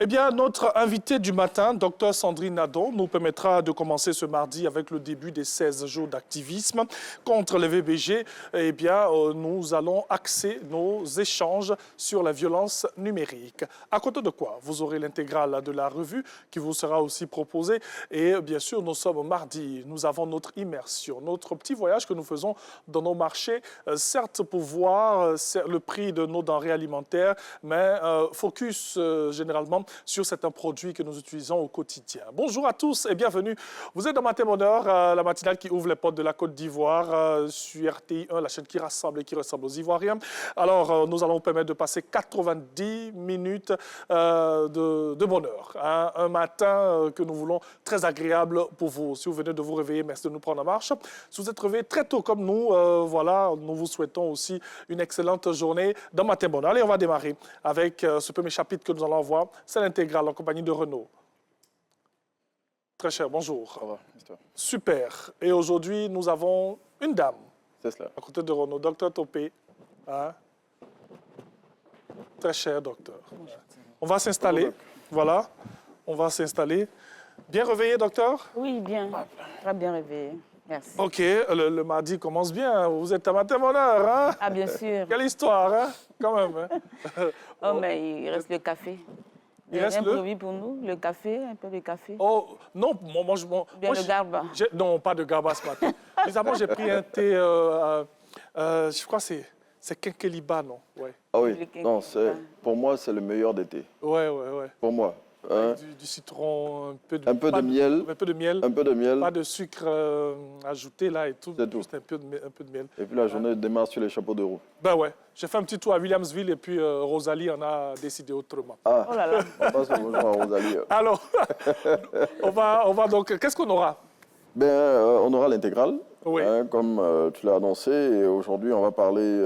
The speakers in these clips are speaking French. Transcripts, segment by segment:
Eh bien, notre invité du matin, Dr Sandrine Nadon, nous permettra de commencer ce mardi avec le début des 16 jours d'activisme contre les VBG. Eh bien, nous allons axer nos échanges sur la violence numérique. À côté de quoi, vous aurez l'intégrale de la revue qui vous sera aussi proposée. Et bien sûr, nous sommes mardi. Nous avons notre immersion, notre petit voyage que nous faisons dans nos marchés, certes pour voir le prix de nos denrées alimentaires, mais focus généralement sur certains produits que nous utilisons au quotidien. Bonjour à tous et bienvenue. Vous êtes dans Matin Bonheur, la matinale qui ouvre les portes de la Côte d'Ivoire sur RTI1, la chaîne qui rassemble et qui ressemble aux Ivoiriens. Alors, nous allons vous permettre de passer 90 minutes de bonheur. Hein? Un matin que nous voulons très agréable pour vous. Si vous venez de vous réveiller, merci de nous prendre en marche. Si vous êtes réveillé très tôt comme nous, voilà, nous vous souhaitons aussi une excellente journée dans Matin Bonheur. Allez, on va démarrer avec ce premier chapitre que nous allons voir. C'est l'intégrale en compagnie de Renaud. Très cher, bonjour. Ça va, super. Et aujourd'hui, nous avons une dame. C'est cela. À côté de Renaud, docteur Topé. Hein? Très cher docteur. On va s'installer. Voilà, on va s'installer. Bien réveillé, docteur? Oui, bien. Très bien réveillé. Merci. OK, le mardi commence bien. Vous êtes à Matin Bonheur, hein? Ah, bien sûr. Quelle histoire, hein? Quand même. Hein? Oh, mais il reste le café. Il reste le... prévu pour nous, le café, un peu de café. Oh, non, moi bien le garba. Non, pas de garba ce matin. Bizarrement, j'ai pris un thé, je crois que c'est Kenkeliba, non? Ouais. Ah oui, non, pour moi, c'est le meilleur des thés. Ouais. Pour moi. Hein? Du citron, un peu de miel. Un peu de miel. Un peu de miel. Pas de sucre ajouté là et tout. C'est tout. Juste un peu de miel. Et puis la journée démarre sur les chapeaux de roue. Ben ouais. J'ai fait un petit tour à Williamsville et puis Rosalie en a décidé autrement. Ah, oh là là. On passe le bonjour à Rosalie. Alors, on va donc... Qu'est-ce qu'on aura? On aura l'intégrale, oui. Hein, comme tu l'as annoncé. Et aujourd'hui, on va parler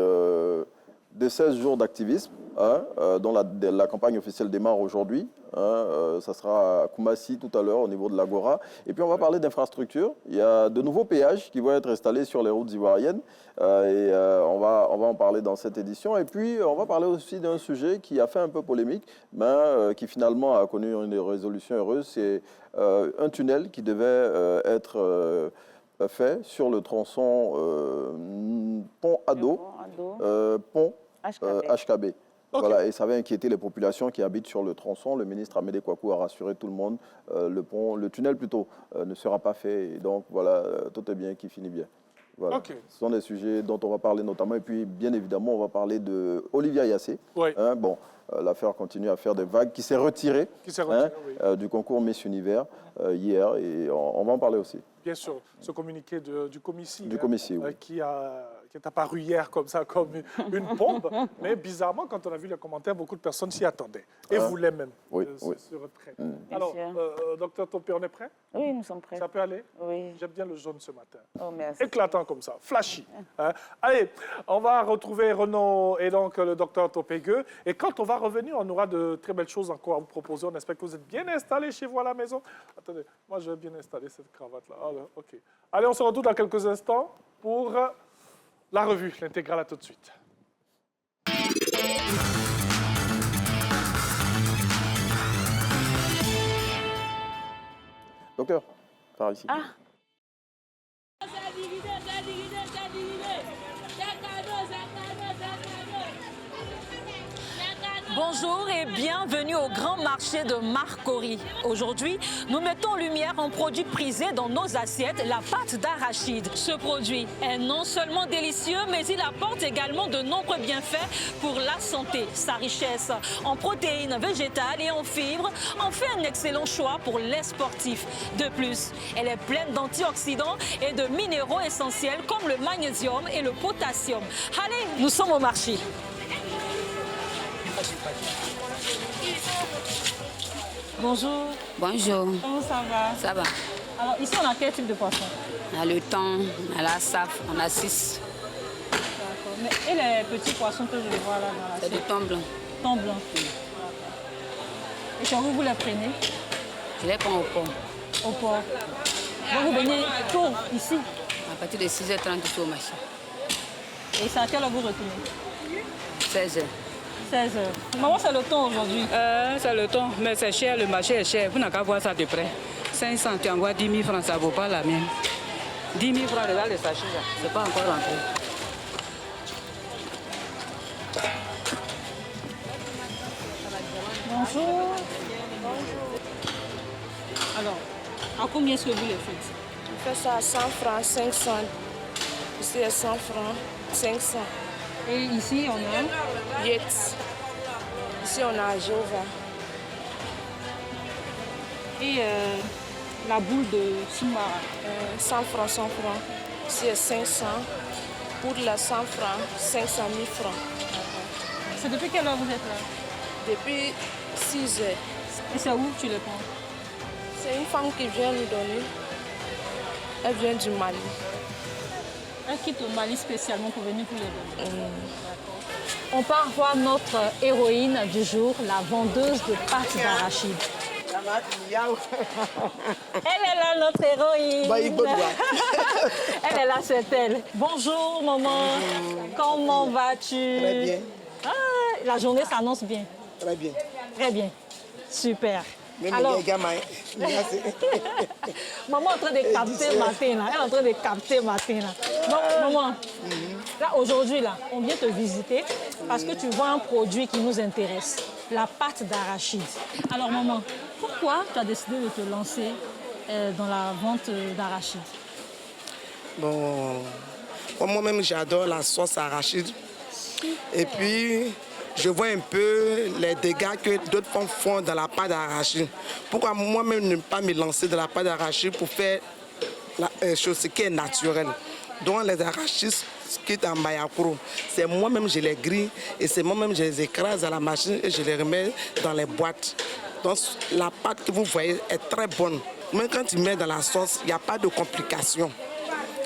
des 16 jours d'activisme, hein, dont la campagne officielle démarre aujourd'hui. Hein, ça sera à Koumassi tout à l'heure au niveau de l'Agora. Et puis on va parler d'infrastructures. Il y a de nouveaux péages qui vont être installés sur les routes ivoiriennes. On va en parler dans cette édition. Et puis on va parler aussi d'un sujet qui a fait un peu polémique, mais qui finalement a connu une résolution heureuse. C'est un tunnel qui devait être fait sur le tronçon pont-Ado, pont HKB. Okay. Voilà, et ça va inquiéter les populations qui habitent sur le tronçon. Le ministre Amédée Kouakou a rassuré tout le monde. Le tunnel plutôt, ne sera pas fait. Et donc voilà, tout est bien qui finit bien. Voilà. Okay. Ce sont des sujets dont on va parler notamment. Et puis, bien évidemment, on va parler de Olivia Yassé. Oui. Hein, bon, l'affaire continue à faire des vagues, qui s'est retirée, oui. Du concours Miss Univers hier. Et on va en parler aussi. Bien sûr, ce communiqué du commissaire oui. qui est apparu hier comme ça, comme une bombe. Mais bizarrement, quand on a vu les commentaires, beaucoup de personnes s'y attendaient. Et voulaient même se retrait. Alors, docteur Topé, on est prêt? Oui, nous sommes prêts. Ça peut aller? Oui. J'aime bien le jaune ce matin. Oh, merci. Éclatant comme ça, flashy. Hein? Allez, on va retrouver Renaud et donc le docteur Topé-Gueux. Et quand on va revenir, on aura de très belles choses encore à vous proposer. On espère que vous êtes bien installés chez vous à la maison. Attendez, moi je vais bien installer cette cravate-là. Alors, OK. Allez, on se retrouve dans quelques instants pour la revue, l'intégrale. À tout de suite. Docteur, par ici. Ah. Bonjour et bienvenue au grand marché de Marcory. Aujourd'hui, nous mettons en lumière un produit prisé dans nos assiettes, la pâte d'arachide. Ce produit est non seulement délicieux, mais il apporte également de nombreux bienfaits pour la santé. Sa richesse en protéines végétales et en fibres en fait un excellent choix pour les sportifs. De plus, elle est pleine d'antioxydants et de minéraux essentiels comme le magnésium et le potassium. Allez, nous sommes au marché. Bonjour. Bonjour. Comment ça va? Ça va. Alors, ici, on a quel type de poisson? On a le thon, on a la safre, on a 6. D'accord. Et les petits poissons que je vois là dans la C'est du thon blanc. Thon blanc. Et comment vous les prenez? Je les prends au port. Au port. Donc vous venez tôt ici? À partir de 6h30 au marché. Et c'est à quelle heure vous retournez? 16h. 16 heures. Maman, c'est le temps aujourd'hui. C'est le temps, mais c'est cher, le marché est cher. Vous n'avez qu'à voir ça de près. 500, tu envoies 10 000 francs, ça ne vaut pas la mienne. 10 000 francs, regarde les sachets, c'est pas encore rentré. Bonjour. Alors, à combien est-ce que vous les faites? On fait ça à 100 francs, 500. Ici, à 100 francs, 500. Et ici, on a 8. Ici, on a Jova. et la boule de Sumara. 100 francs, 100 francs. Ici, à 500. Pour la 100 francs, 500 000 francs. C'est depuis quelle heure vous êtes là? Depuis 6 heures. Et c'est où tu les prends? C'est une femme qui vient nous donner. Elle vient du Mali. Elle quitte le Mali spécialement pour venir pour les donner. On part voir notre héroïne du jour, la vendeuse de pâtes d'arachide. Elle est là, notre héroïne. Elle est là, c'est elle. Bonjour, maman. Comment vas-tu? Très bien. Ah, la journée s'annonce bien. Très bien. Très bien. Super. Même Alors, les gamins. maman est en train de capter matin là. Elle est en train de capter matin là. Donc, maman, là aujourd'hui là, on vient te visiter parce que tu vends un produit qui nous intéresse, la pâte d'arachide. Alors maman, pourquoi tu as décidé de te lancer dans la vente d'arachide? Bon, moi-même j'adore la sauce arachide. Et puis, je vois un peu les dégâts que d'autres femmes font dans la pâte d'arachide. Pourquoi moi-même ne pas me lancer dans la pâte d'arachide pour faire la chose qui est naturelle? Donc les arachides qui sont en Mayakuro, c'est moi-même je les grille et c'est moi-même je les écrase à la machine et je les remets dans les boîtes. Donc la pâte que vous voyez est très bonne. Même quand tu mets dans la sauce, il n'y a pas de complications.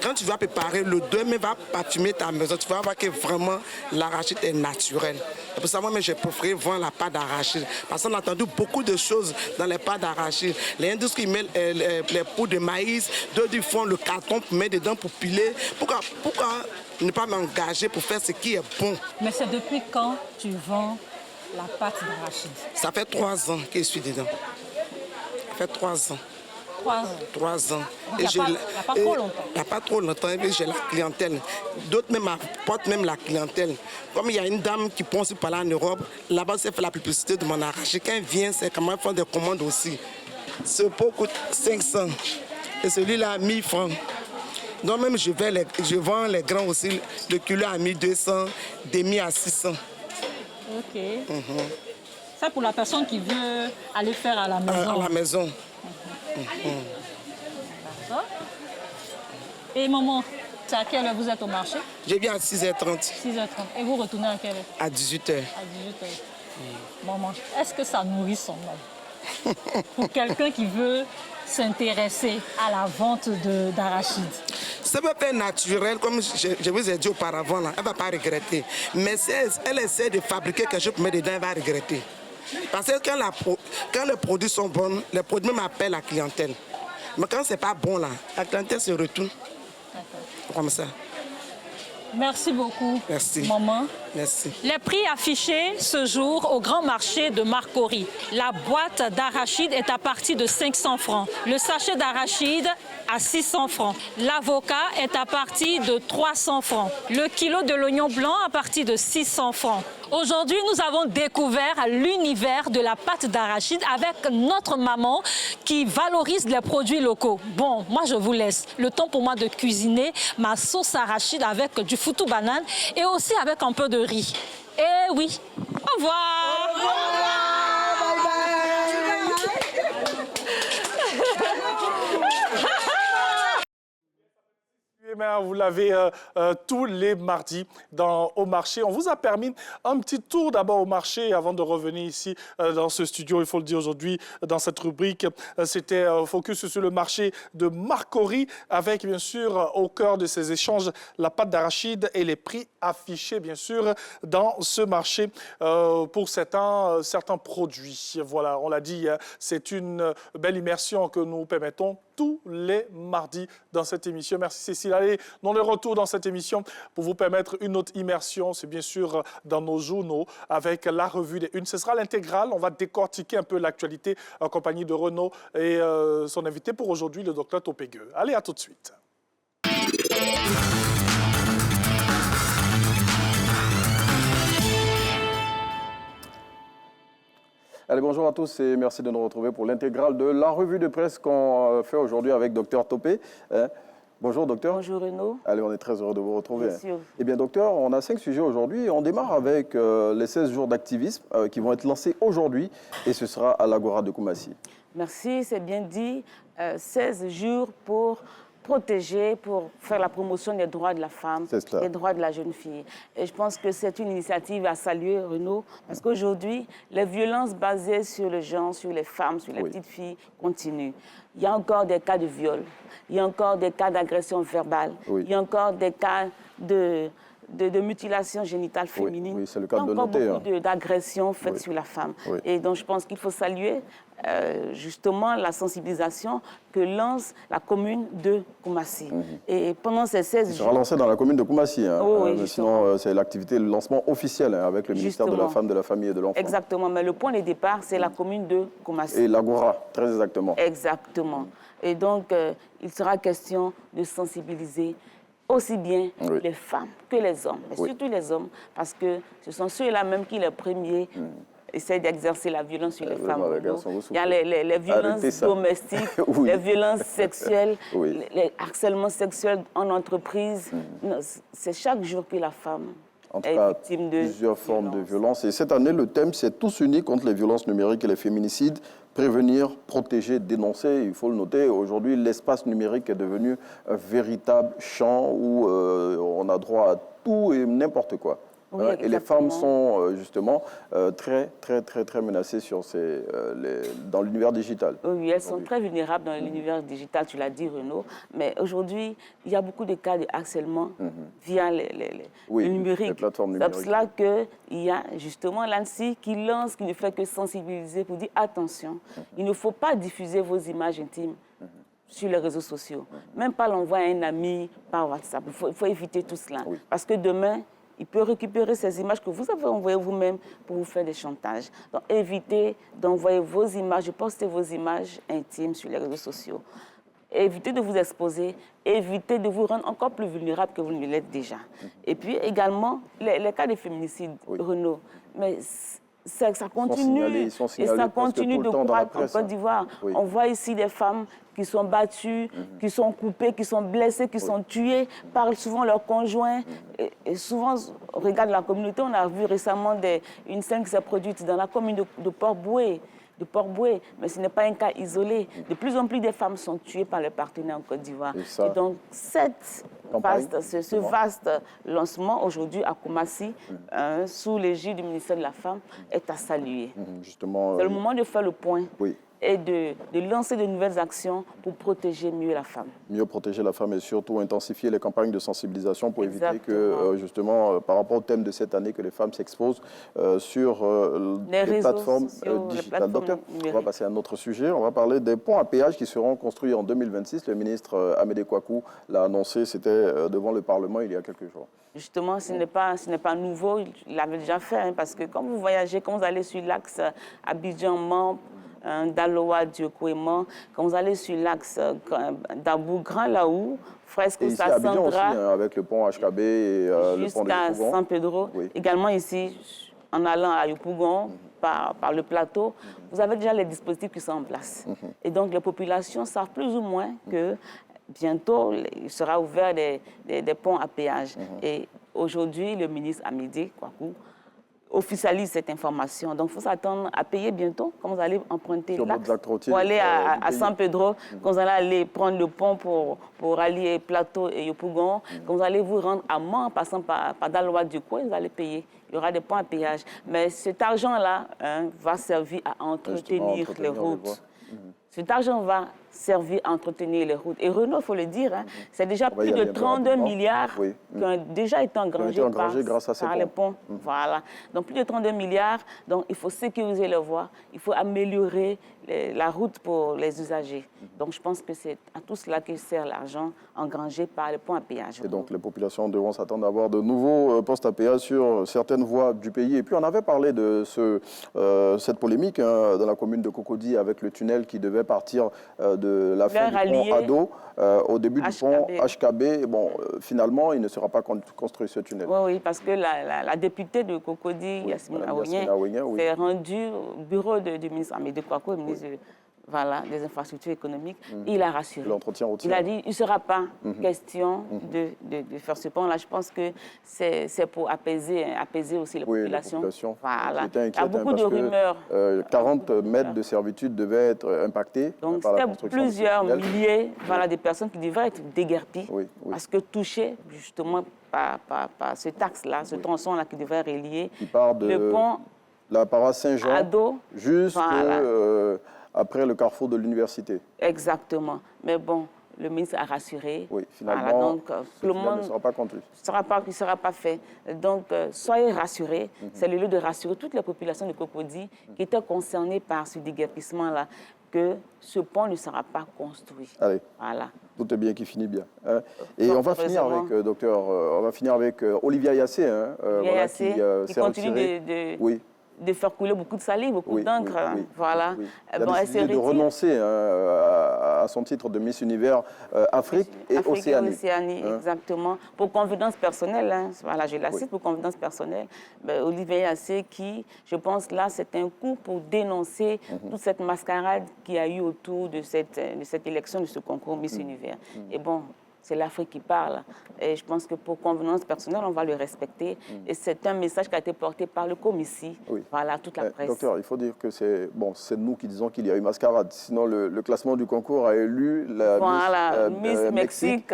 Quand tu vas préparer, le demain va parfumer ta maison. Tu vas voir que vraiment l'arachide est naturel. C'est pour ça moi, j'ai préféré vendre la pâte d'arachide. Parce qu'on a entendu beaucoup de choses dans les pâtes d'arachide. Les industries mettent les poudres de maïs, d'autres font le carton pour mettre dedans pour piler. Pourquoi ne pas m'engager pour faire ce qui est bon? Mais c'est depuis quand tu vends la pâte d'arachide? Ça fait 3 ans que je suis dedans. Ça fait 3 ans. 3 ans. 3 ans. Donc, il n'y a pas trop longtemps. Il n'y a pas trop longtemps, et puis j'ai la clientèle. D'autres même apportent même la clientèle. Comme il y a une dame qui pense par là en Europe, là-bas, c'est fait la publicité de mon arachide. Quand elle vient, c'est comment ils font des commandes aussi. Ce pot coûte 500 et celui-là 1000 francs. Donc même je vends les grands aussi, le kilo à 1200, demi à 600. Ok. Ça pour la personne qui veut aller faire à la maison. À la maison. D'accord. Et maman, c'est à quelle heure vous êtes au marché? Je viens à 6h30. 6h30. Et vous retournez à quelle heure? À 18h. À 18h. Maman, est-ce que ça nourrit son homme? Pour quelqu'un qui veut s'intéresser à la vente d'arachide. Ça peut être naturel, comme je vous ai dit auparavant, là, elle ne va pas regretter. Mais si elle essaie de fabriquer quelque chose pour mettre dedans, elle va regretter. Parce que quand les produits sont bons, les produits même appellent la clientèle. Mais quand ce n'est pas bon, là, la clientèle se retourne. Comme ça. Merci beaucoup, Merci. maman. Merci. Les prix affichés ce jour au grand marché de Marcory. La boîte d'arachide est à partir de 500 francs. Le sachet d'arachide à 600 francs. L'avocat est à partir de 300 francs. Le kilo de l'oignon blanc à partir de 600 francs. Aujourd'hui, nous avons découvert l'univers de la pâte d'arachide avec notre maman qui valorise les produits locaux. Bon, moi je vous laisse. Le temps pour moi de cuisiner ma sauce arachide avec du foutou banane et aussi avec un peu de riz. Eh oui, au revoir. Au revoir. Vous l'avez tous les mardis au marché. On vous a permis un petit tour d'abord au marché avant de revenir ici dans ce studio. Il faut le dire aujourd'hui dans cette rubrique. C'était focus sur le marché de Marcory avec bien sûr au cœur de ces échanges la pâte d'arachide et les prix affichés bien sûr dans ce marché pour certains produits. Voilà, on l'a dit, c'est une belle immersion que nous permettons tous les mardis dans cette émission. Merci Cécile. Allez, nous le retour dans cette émission pour vous permettre une autre immersion, c'est bien sûr dans nos journaux avec la revue des Unes. Ce sera l'intégrale, on va décortiquer un peu l'actualité en compagnie de Renaud et son invité pour aujourd'hui, le docteur Topégueux. Allez, à tout de suite. Allez, bonjour à tous et merci de nous retrouver pour l'intégrale de la revue de presse qu'on fait aujourd'hui avec Dr Topé. Bonjour docteur. Bonjour Renaud. Allez, on est très heureux de vous retrouver. Bien sûr. Eh bien docteur, on a 5 sujets aujourd'hui. On démarre avec les 16 jours d'activisme qui vont être lancés aujourd'hui et ce sera à l'Agora de Koumassi. Merci, c'est bien dit. 16 jours pour protéger, pour faire la promotion des droits de la femme, des droits de la jeune fille. Et je pense que c'est une initiative à saluer, Renaud, parce qu'aujourd'hui, les violences basées sur le genre, sur les femmes, sur les petites filles, continuent. Il y a encore des cas de viol, il y a encore des cas d'agression verbale, il y a encore des cas de mutilation génitale féminine. Oui, c'est le cas de noter. Il y a encore beaucoup d'agressions faites sur la femme. Et donc, je pense qu'il faut saluer justement la sensibilisation que lance la commune de Koumassi. Et pendant ces 16 jours... Il sera lancé dans la commune de Koumassi. Sinon, c'est l'activité, le lancement officiel avec le ministère de la Femme, de la Famille et de l'Enfant. Exactement, mais le point de départ, c'est la commune de Koumassi. Et l'Agora, très exactement. Exactement. Et donc, il sera question de sensibiliser aussi bien les femmes que les hommes, mais surtout les hommes, parce que ce sont ceux-là même qui, les premiers, essaient d'exercer la violence sur les femmes. Il y a les violences domestiques, les violences sexuelles, les harcèlements sexuels en entreprise. C'est chaque jour que la femme en tout cas, plusieurs formes de violence. Et cette année, le thème, c'est tous unis contre les violences numériques et les féminicides. Prévenir, protéger, dénoncer. Il faut le noter, aujourd'hui, l'espace numérique est devenu un véritable champ où on a droit à tout et n'importe quoi. Oui, et les femmes sont justement très menacées dans l'univers digital. Oui, elles sont très vulnérables dans l'univers digital, tu l'as dit Renaud. Mais aujourd'hui, il y a beaucoup de cas de harcèlement via le numérique. Les plateformes numériques. C'est pour cela qu'il y a justement l'ANSSI qui lance, qui ne fait que sensibiliser pour dire attention, il ne faut pas diffuser vos images intimes sur les réseaux sociaux. Même pas l'envoyer à un ami par WhatsApp. Il faut éviter tout cela. Parce que demain, il peut récupérer ces images que vous avez envoyées vous-même pour vous faire des chantages. Donc, évitez d'envoyer vos images, de poster vos images intimes sur les réseaux sociaux. Évitez de vous exposer, évitez de vous rendre encore plus vulnérable que vous ne l'êtes déjà. Et puis également, les cas de féminicide, Renaud, mais ça continue, ils sont signalés et ça continue de croître en Côte d'Ivoire. On voit ici des femmes qui sont battues, qui sont coupées, qui sont blessées, qui sont tuées par souvent leurs conjoints. Et souvent, on regarde la communauté, on a vu récemment une scène qui s'est produite dans la commune de Port-Boué. Mais ce n'est pas un cas isolé. De plus en plus de femmes sont tuées par leurs partenaires en Côte d'Ivoire. Et donc, ce vaste lancement aujourd'hui à Koumassi, sous l'égide du ministère de la Femme, est à saluer. C'est le moment de faire le point. Et de lancer de nouvelles actions pour protéger mieux la femme. Mieux protéger la femme et surtout intensifier les campagnes de sensibilisation pour éviter que, justement, par rapport au thème de cette année, que les femmes s'exposent sur les plateformes digitales. Docteur, on va passer à un autre sujet. On va parler des ponts à péage qui seront construits en 2026. Le ministre Amédée Kouakou l'a annoncé, c'était devant le Parlement il y a quelques jours. Justement, ce n'est pas nouveau, il l'avait déjà fait, parce que quand vous voyagez, quand vous allez sur l'axe Abidjan-Mans, Daloa, Dieu-Kouéman, quand vous allez sur l'axe d'Abou Grand Laou, Fresco, Sassandra, avec le pont HKB et le pont de jusqu'à San Pedro, également ici, en allant à Yopougon, par le plateau, vous avez déjà les dispositifs qui sont en place. Et donc, les populations savent plus ou moins que bientôt, il sera ouvert des ponts à péage. Et aujourd'hui, le ministre Amédée Kouakou officialise cette information. Donc, il faut s'attendre à payer bientôt, quand vous allez emprunter l'axe pour aller à San Pedro, quand vous allez aller prendre le pont pour allier Plateau et Yopougon, quand vous allez vous rendre à Mans, en passant par Daloa du Coin, vous allez payer. Il y aura des ponts à péage. Mais cet argent-là va servir à entretenir les routes. Cet argent va servi à entretenir les routes. Et Renault, il faut le dire, hein, c'est déjà plus de 32 milliards qui ont déjà été engrangés par les ponts. Voilà. Donc plus de 32 milliards. Donc il faut sécuriser les voies, il faut améliorer la route pour les usagers. Donc je pense que c'est à tout cela que sert l'argent engrangé par les ponts à péage. Et donc les populations devront s'attendre à avoir de nouveaux postes à péage sur certaines voies du pays. Et puis on avait parlé de cette polémique dans la commune de Cocody avec le tunnel qui devait partir de la fin du pont Ado au début du pont HKB. Bon, finalement, il ne sera pas construit ce tunnel. Oui, parce que la députée de Cocody, Yasmine Aouyen, s'est rendue au bureau du ministre Amédée Kouakou, le ministre des infrastructures économiques. Il a rassuré. L'entretien routier. Il a dit qu'il ne sera pas question de faire ce pont-là. Je pense que c'est pour apaiser aussi les populations. Voilà. Il y a beaucoup de rumeurs. 40 mètres de servitude devaient être impactés. Donc, c'était plusieurs milliers des personnes qui devraient être déguerpies parce que touchées justement par ce taxe-là, ce tronçon-là qui devrait relier le pont la paroisse Saint-Jean juste après le carrefour de l'université. Exactement. Mais bon, le ministre a rassuré. Oui, finalement, donc, tout le monde ne sera pas conduit. Il ne sera pas fait. Donc, soyez rassurés. C'est le lieu de rassurer toutes les populations de Cocody qui étaient concernées par ce déguerpissement-là, que ce pont ne sera pas construit. Allez, voilà. Tout est bien qui finit bien. Hein. Et on va finir avec, docteur, on va finir avec Olivia Yassé, qui continue de faire couler beaucoup de salive, beaucoup d'encre. Voilà. Elle a décidé de renoncer à son titre de Miss Univers Afrique et Océanie. Exactement. Pour convenance personnelle, voilà, je la cite pour convenance personnelle, Olivia Yassé qui, je pense, là, c'est un coup pour dénoncer toute cette mascarade qu'il y a eu autour de cette élection, de ce concours Miss Univers. Et bon, c'est l'Afrique qui parle. Et je pense que pour convenance personnelle, on va le respecter. Et c'est un message qui a été porté par le Comici, voilà, toute la presse. Docteur, il faut dire que c'est nous qui disons qu'il y a eu mascarade. Sinon, le classement du concours a élu la Miss Mexique,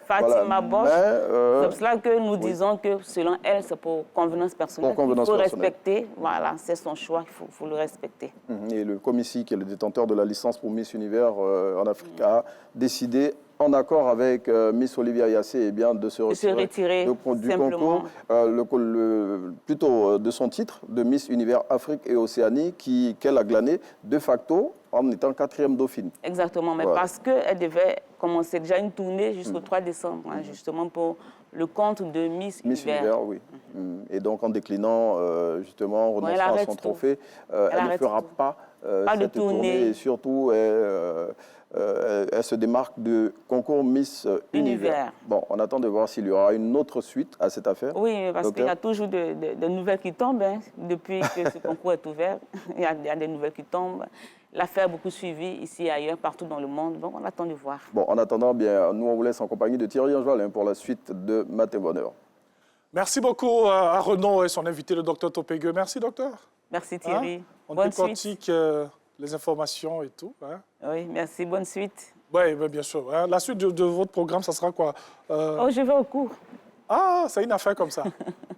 Fatima Bosch. C'est pour cela que nous disons que, selon elle, c'est pour convenance personnelle. Il faut respecter. Voilà, c'est son choix, il faut le respecter. Et le Comici, qui est le détenteur de la licence pour Miss Univers en Afrique, a décidé, en accord avec Miss Olivia Yassé, de se retirer du concours, plutôt de son titre de Miss Univers Afrique et Océanie, qu'elle a glané de facto en étant 4e dauphine. Exactement, mais parce qu'elle devait commencer déjà une tournée jusqu'au 3 décembre, justement pour le compte de Miss Univers. Et donc en déclinant, justement, renonçant à son trophée, elle ne fera pas cette tournée. Et surtout, elle se démarque du concours Miss Univers. Bon, on attend de voir s'il y aura une autre suite à cette affaire. Oui, parce qu'il y a toujours de nouvelles qui tombent. Depuis que ce concours est ouvert, il y a des nouvelles qui tombent. L'affaire est beaucoup suivie ici et ailleurs, partout dans le monde. Donc, on attend de voir. Bon, en attendant, nous, on vous laisse en compagnie de Thierry Anjoal pour la suite de Matin Bonheur. Merci beaucoup à Renaud et son invité, le docteur Topégueux. Merci, docteur. Merci, Thierry. On décortique les informations et tout. Oui, merci. Bonne suite. Oui, bien sûr. La suite de votre programme, ça sera quoi je vais au cours. Ah, c'est une affaire comme ça.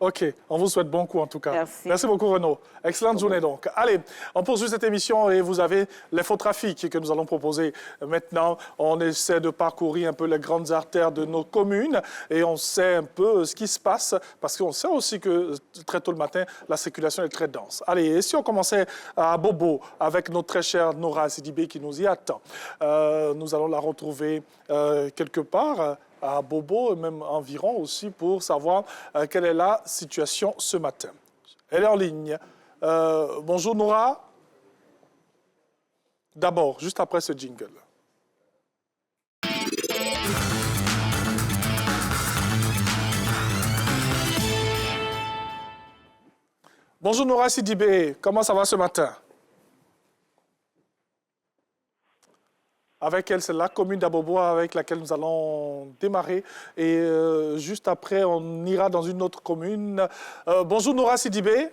OK. On vous souhaite bon coup, en tout cas. Merci. Merci beaucoup, Renaud. Excellente journée, donc. Allez, on poursuit cette émission et vous avez l'infotrafic que nous allons proposer maintenant. On essaie de parcourir un peu les grandes artères de nos communes et on sait un peu ce qui se passe parce qu'on sait aussi que très tôt le matin, la circulation est très dense. Allez, et si on commençait à Bobo avec notre très chère Nora Sidibé qui nous y attend. Nous allons la retrouver quelque part à Bobo, et même environ aussi, pour savoir quelle est la situation ce matin. Elle est en ligne. Bonjour Nora. D'abord, juste après ce jingle. Bonjour Nora Sidibé, comment ça va ce matin? Avec elle, c'est la commune d'Abobo avec laquelle nous allons démarrer. Et juste après, on ira dans une autre commune. Bonjour Nora Sidibé.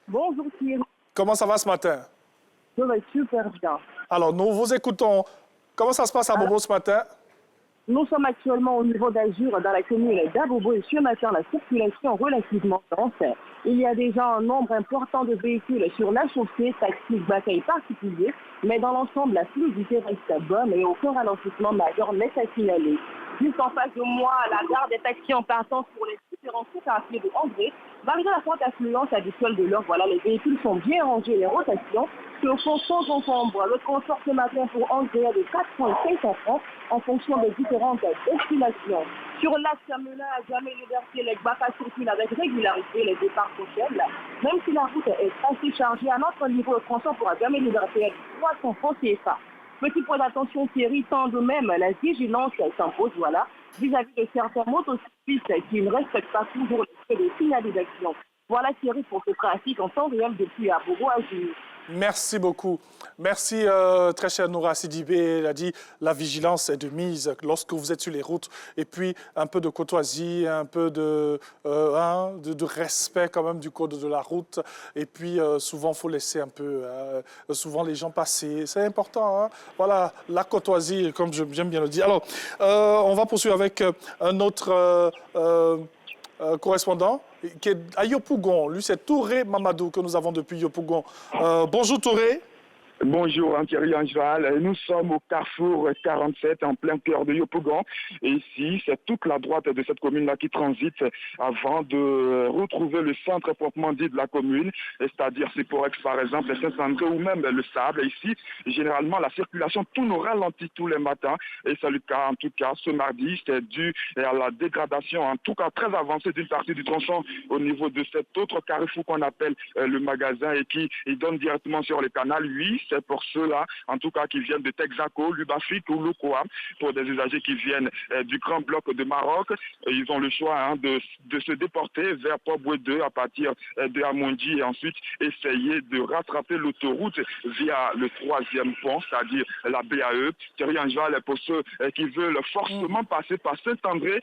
Bonjour Thierry. Comment ça va ce matin? Ça va super bien. Alors, nous vous écoutons. Comment ça se passe à Bobo ce matin? Nous sommes actuellement au niveau d'Azur dans la commune d'Abobo et ce matin, la circulation relativement dense. Il y a déjà un nombre important de véhicules sur la chaussée, taxis, batailles particuliers, mais dans l'ensemble, la fluidité reste bonne et aucun ralentissement majeur n'est à signaler. Juste en face de moi, la gare des taxis en partance pour les différents quartiers de André. Malgré la forte affluence habituelle de l'heure, voilà, les véhicules sont bien rangés, les rotations se font sans encombre. Le transport ce matin pour André est de 4,5 francs en fonction des différentes destinations. Sur l'axe Kamena à Djamé-Liberté, les Gbaka circulent avec régularité, les départs prochains. Même si la route est assez chargée, à notre niveau, le transport pour Djamé-Liberté est de 300 francs CFA. Petit point d'attention, Thierry, tant de même, la vigilance s'impose, voilà, vis-à-vis de certains motocyclistes qui ne respectent pas toujours les signalisations. Voilà, Thierry, pour ce trafic en temps réel depuis Abobo à Jules. Merci beaucoup. Merci, très cher Noura Sidibé. Elle a dit la vigilance est de mise lorsque vous êtes sur les routes. Et puis, un peu de courtoisie, un peu de respect quand même du code de la route. Et puis, souvent, il faut laisser un peu, souvent, les gens passer. C'est important. Hein? Voilà, la courtoisie, comme j'aime bien le dire. Alors, on va poursuivre avec un autre correspondant qui est à Yopougon. Lui, c'est Touré Mamadou que nous avons depuis Yopougon. Bonjour Touré. Bonjour, Thierry Angeval. Nous sommes au carrefour 47, en plein cœur de Yopougon. Et ici, c'est toute la droite de cette commune-là qui transite avant de retrouver le centre proprement dit de la commune, c'est-à-dire Siporex par exemple, Saint-André ou même le Sable. Ici, généralement, la circulation tourne au ralenti tous les matins. Et c'est le cas, en tout cas, ce mardi, c'est dû à la dégradation, en tout cas très avancée d'une partie du tronçon au niveau de cet autre carrefour qu'on appelle le magasin et qui donne directement sur le canal 8. C'est pour ceux-là, en tout cas, qui viennent de Texaco, Lubafik ou Lukoa, pour des usagers qui viennent du grand bloc de Maroc. Ils ont le choix de se déporter vers Port-Boué 2 à partir de Amondi et ensuite essayer de rattraper l'autoroute via le 3e pont, c'est-à-dire la BAE. Thierry Angeval, pour ceux qui veulent forcément passer par Saint-André,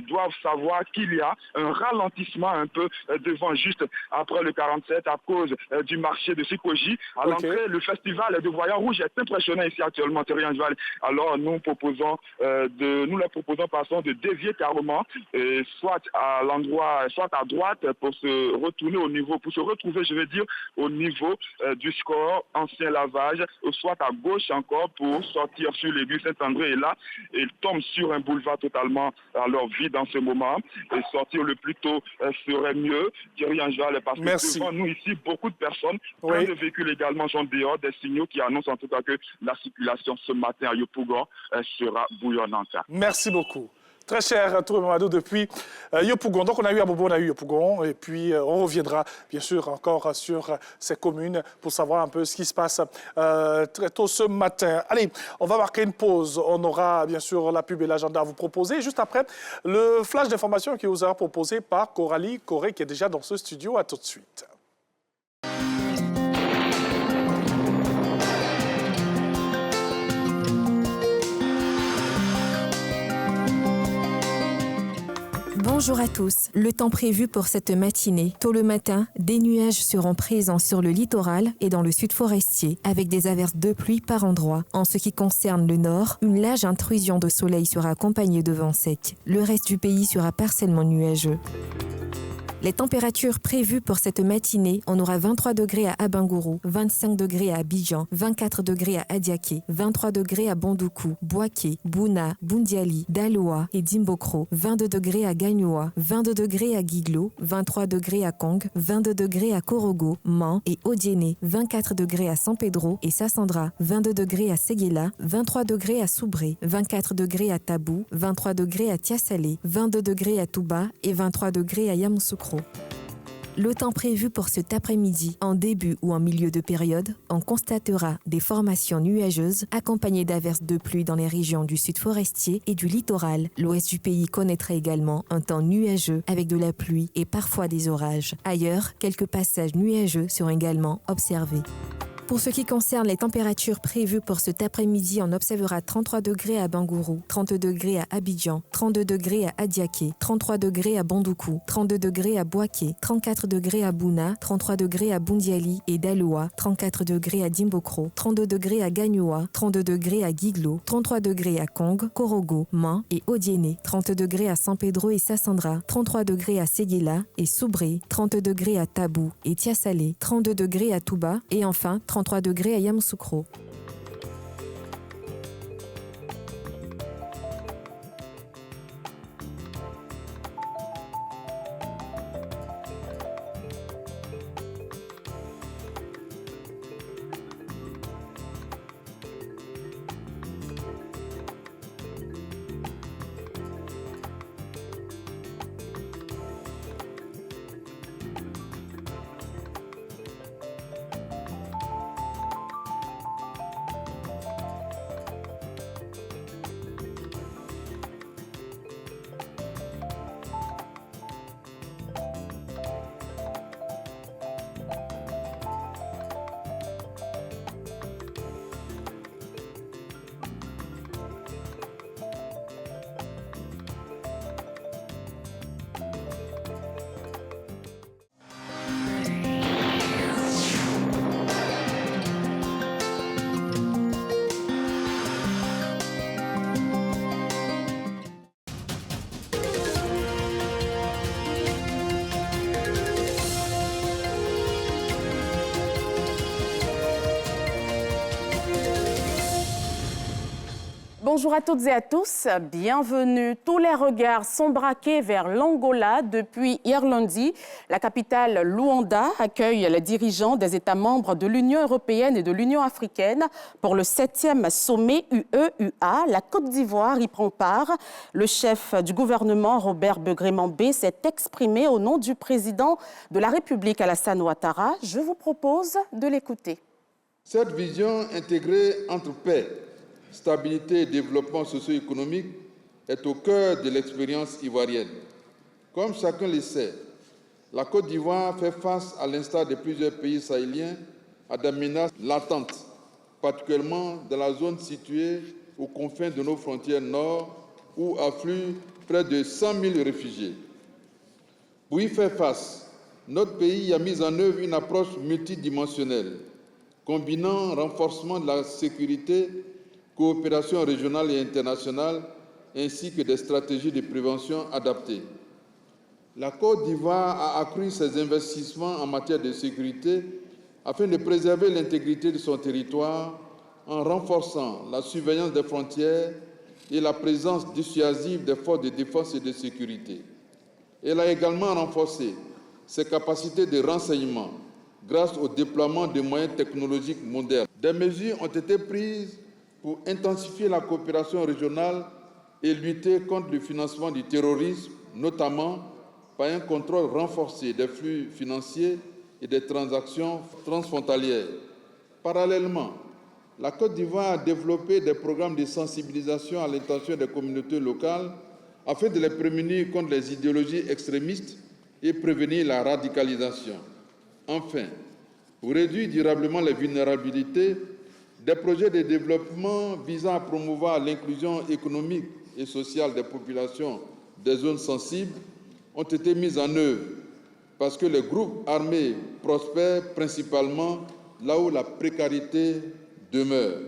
doivent savoir qu'il y a un ralentissement un peu devant, juste après le 47, à cause du marché de Sikoji. À l'entrée, le festival de Voyants Rouges est impressionnant ici actuellement, Thierry Angeval. Alors nous leur proposons de dévier carrément, soit à l'endroit, soit à droite pour se retourner au niveau, pour se retrouver, je veux dire, au niveau du score ancien lavage, soit à gauche encore pour sortir sur l'aiguille Saint-André. Et là, ils tombent sur un boulevard totalement alors vide en ce moment. Et sortir le plus tôt serait mieux, Thierry Angeval, parce que devant nous ici, beaucoup de personnes, plein de véhicules également sont dehors, des signaux qui annoncent en tout cas que la circulation ce matin à Yopougon sera bouillonnante. Merci beaucoup. Très cher Touré Mamadou depuis Yopougon. Donc on a eu Abobo, on a eu Yopougon et puis on reviendra bien sûr encore sur ces communes pour savoir un peu ce qui se passe très tôt ce matin. Allez, on va marquer une pause. On aura bien sûr la pub et l'agenda à vous proposer. Juste après, le flash d'information qui vous sera proposé par Coralie Corée qui est déjà dans ce studio. À tout de suite. Bonjour à tous. Le temps prévu pour cette matinée. Tôt le matin, des nuages seront présents sur le littoral et dans le sud forestier, avec des averses de pluie par endroits. En ce qui concerne le nord, une large intrusion de soleil sera accompagnée de vent sec. Le reste du pays sera partiellement nuageux. Les températures prévues pour cette matinée, on aura 23 degrés à Abangourou, 25 degrés à Abidjan, 24 degrés à Adiaké, 23 degrés à Bondoukou, Boaké, Bouna, Boundiali, Daloa et Dimbokro, 22 degrés à Gagnoa, 22 degrés à Guiglo, 23 degrés à Kong, 22 degrés à Korogo, Man et Odiéné, 24 degrés à San Pedro et Sassandra, 22 degrés à Séguéla, 23 degrés à Soubré, 24 degrés à Tabou, 23 degrés à Tiasalé, 22 degrés à Touba et 23 degrés à Yamoussoukro. Le temps prévu pour cet après-midi, en début ou en milieu de période, on constatera des formations nuageuses accompagnées d'averses de pluie dans les régions du sud forestier et du littoral. L'ouest du pays connaîtra également un temps nuageux avec de la pluie et parfois des orages. Ailleurs, quelques passages nuageux seront également observés. Pour ce qui concerne les températures prévues pour cet après-midi, on observera 33 degrés à Bangourou, 32 degrés à Abidjan, 32 degrés à Adiaké, 33 degrés à Bondoukou, 32 degrés à Boaké, 34 degrés à Bouna, 33 degrés à Bundiali et Daloa, 34 degrés à Dimbokro, 32 degrés à Gagnoua, 32 degrés à Guiglo, 33 degrés à Kong, Korogo, Man et Odiéné, 30 degrés à San Pedro et Sassandra, 33 degrés à Séguéla et Soubré, 30 degrés à Tabou et Tiasalé, 32 degrés à Touba et enfin 33 degrés à Yamoussoukro. Bonjour à toutes et à tous, bienvenue. Tous les regards sont braqués vers l'Angola depuis hier lundi. La capitale Luanda accueille les dirigeants des États membres de l'Union européenne et de l'Union africaine pour le 7e sommet UE-UA. La Côte d'Ivoire y prend part. Le chef du gouvernement, Robert Begré-Mambé, s'est exprimé au nom du président de la République, Alassane Ouattara. Je vous propose de l'écouter. Cette vision intégrée entre paix, stabilité et développement socio-économique est au cœur de l'expérience ivoirienne. Comme chacun le sait, la Côte d'Ivoire fait face, à l'instar de plusieurs pays sahéliens, à des menaces latentes, particulièrement dans la zone située aux confins de nos frontières nord, où affluent près de 100 000 réfugiés. Pour y faire face, notre pays a mis en œuvre une approche multidimensionnelle, combinant renforcement de la sécurité, coopération régionale et internationale, ainsi que des stratégies de prévention adaptées. La Côte d'Ivoire a accru ses investissements en matière de sécurité afin de préserver l'intégrité de son territoire en renforçant la surveillance des frontières et la présence dissuasive des forces de défense et de sécurité. Elle a également renforcé ses capacités de renseignement grâce au déploiement de moyens technologiques modernes. Des mesures ont été prises pour intensifier la coopération régionale et lutter contre le financement du terrorisme, notamment par un contrôle renforcé des flux financiers et des transactions transfrontalières. Parallèlement, la Côte d'Ivoire a développé des programmes de sensibilisation à l'intention des communautés locales afin de les prémunir contre les idéologies extrémistes et prévenir la radicalisation. Enfin, pour réduire durablement les vulnérabilités, des projets de développement visant à promouvoir l'inclusion économique et sociale des populations des zones sensibles ont été mis en œuvre parce que les groupes armés prospèrent principalement là où la précarité demeure.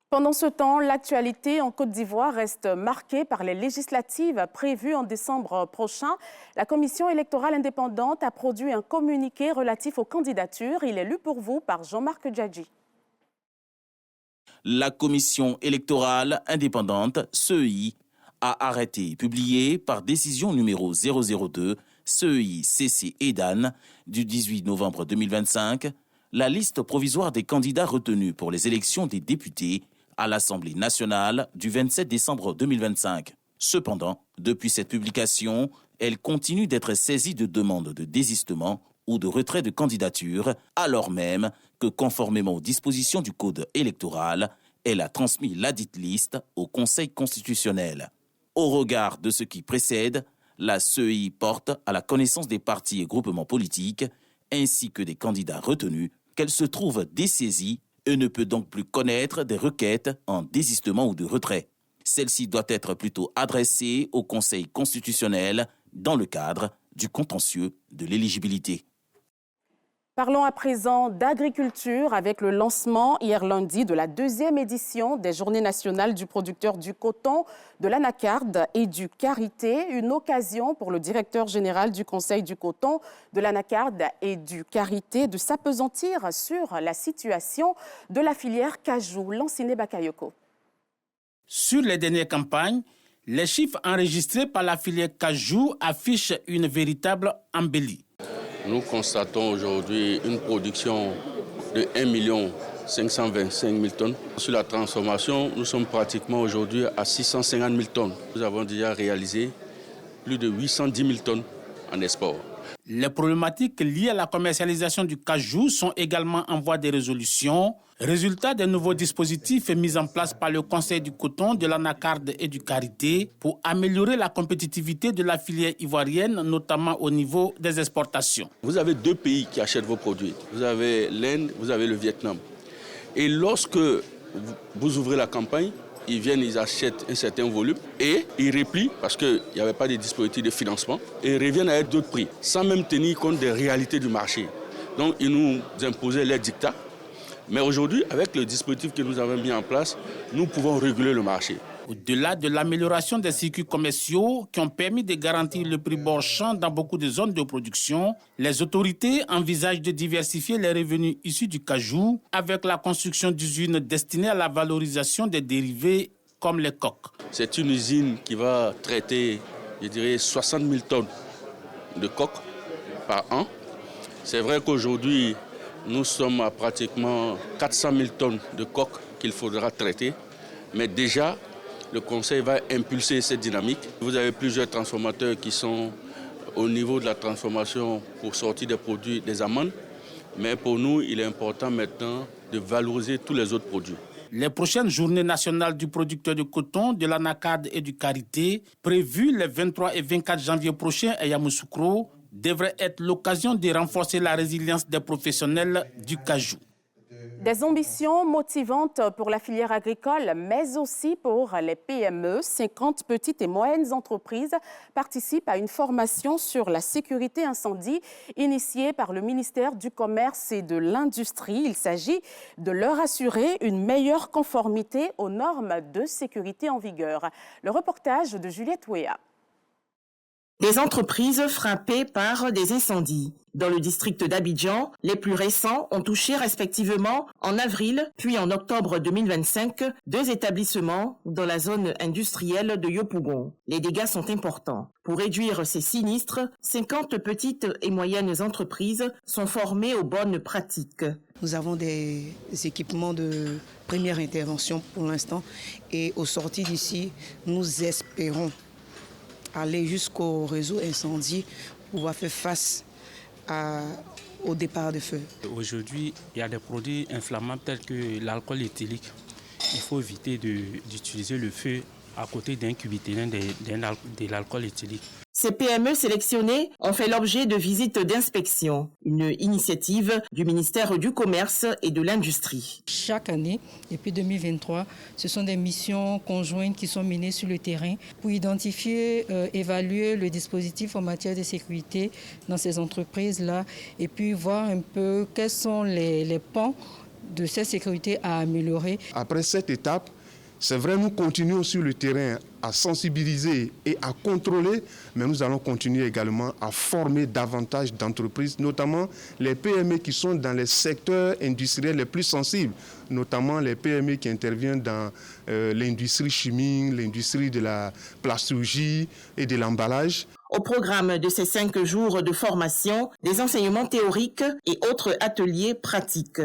Pendant ce temps, l'actualité en Côte d'Ivoire reste marquée par les législatives prévues en décembre prochain. La Commission électorale indépendante a produit un communiqué relatif aux candidatures. Il est lu pour vous par Jean-Marc Djadji. La Commission électorale indépendante, CEI, a arrêté et publié par décision numéro 002 CEI-CC-EDAN du 18 novembre 2025 la liste provisoire des candidats retenus pour les élections des députés à l'Assemblée nationale du 27 décembre 2025. Cependant, depuis cette publication, elle continue d'être saisie de demandes de désistement ou de retrait de candidature, alors même que, conformément aux dispositions du Code électoral, elle a transmis ladite liste au Conseil constitutionnel. Au regard de ce qui précède, la CEI porte à la connaissance des partis et groupements politiques, ainsi que des candidats retenus, qu'elle se trouve dessaisie et ne peut donc plus connaître des requêtes en désistement ou de retrait. Celle-ci doit être plutôt adressée au Conseil constitutionnel dans le cadre du contentieux de l'éligibilité. Parlons à présent d'agriculture avec le lancement hier lundi de la 2e édition des Journées nationales du producteur du coton, de l'anacarde et du karité. Une occasion pour le directeur général du Conseil du coton, de l'anacarde et du karité de s'appesantir sur la situation de la filière cajou. Lanciné Bakayoko. Sur les dernières campagnes, les chiffres enregistrés par la filière cajou affichent une véritable embellie. Nous constatons aujourd'hui une production de 1 525 000 tonnes. Sur la transformation, nous sommes pratiquement aujourd'hui à 650 000 tonnes. Nous avons déjà réalisé plus de 810 000 tonnes en export. Les problématiques liées à la commercialisation du cajou sont également en voie de résolution. Résultat des nouveaux dispositifs mis en place par le Conseil du coton, de l'anacarde et du karité pour améliorer la compétitivité de la filière ivoirienne, notamment au niveau des exportations. Vous avez 2 pays qui achètent vos produits. Vous avez l'Inde, vous avez le Vietnam. Et lorsque vous ouvrez la campagne, ils viennent, ils achètent un certain volume et ils replient parce qu'il n'y avait pas de dispositif de financement et ils reviennent avec d'autres prix sans même tenir compte des réalités du marché. Donc ils nous imposaient les dictats. Mais aujourd'hui, avec le dispositif que nous avons mis en place, nous pouvons réguler le marché. Au-delà de l'amélioration des circuits commerciaux qui ont permis de garantir le prix bord champ dans beaucoup de zones de production, les autorités envisagent de diversifier les revenus issus du cajou avec la construction d'usines destinées à la valorisation des dérivés comme les coques. C'est une usine qui va traiter, je dirais, 60 000 tonnes de coques par an. C'est vrai qu'aujourd'hui, nous sommes à pratiquement 400 000 tonnes de coques qu'il faudra traiter, mais déjà, le Conseil va impulser cette dynamique. Vous avez plusieurs transformateurs qui sont au niveau de la transformation pour sortir des produits, des amandes, mais pour nous, il est important maintenant de valoriser tous les autres produits. Les prochaines journées nationales du producteur de coton, de l'anacarde et du karité, prévues les 23 et 24 janvier prochains à Yamoussoukro, devrait être l'occasion de renforcer la résilience des professionnels du cajou. Des ambitions motivantes pour la filière agricole, mais aussi pour les PME. 50 petites et moyennes entreprises participent à une formation sur la sécurité incendie initiée par le ministère du Commerce et de l'Industrie. Il s'agit de leur assurer une meilleure conformité aux normes de sécurité en vigueur. Le reportage de Juliette Ouéa. Des entreprises frappées par des incendies. Dans le district d'Abidjan, les plus récents ont touché respectivement en avril puis en octobre 2025 2 établissements dans la zone industrielle de Yopougon. Les dégâts sont importants. Pour réduire ces sinistres, 50 petites et moyennes entreprises sont formées aux bonnes pratiques. Nous avons des équipements de première intervention pour l'instant et au sorti d'ici, nous espérons aller jusqu'au réseau incendie pour pouvoir faire face au départ de feu. Aujourd'hui, il y a des produits inflammables tels que l'alcool éthylique. Il faut éviter d'utiliser le feu à côté d'un cubiténin de l'alcool éthylique. Ces PME sélectionnées ont fait l'objet de visites d'inspection, une initiative du ministère du Commerce et de l'Industrie. Chaque année, depuis 2023, ce sont des missions conjointes qui sont menées sur le terrain pour identifier, évaluer le dispositif en matière de sécurité dans ces entreprises-là et puis voir un peu quels sont les pans de cette sécurité à améliorer. Après cette étape, c'est vrai, nous continuons sur le terrain à sensibiliser et à contrôler, mais nous allons continuer également à former davantage d'entreprises, notamment les PME qui sont dans les secteurs industriels les plus sensibles, notamment les PME qui interviennent dans l'industrie chimique, l'industrie de la plasturgie et de l'emballage. Au programme de ces 5 jours de formation, des enseignements théoriques et autres ateliers pratiques.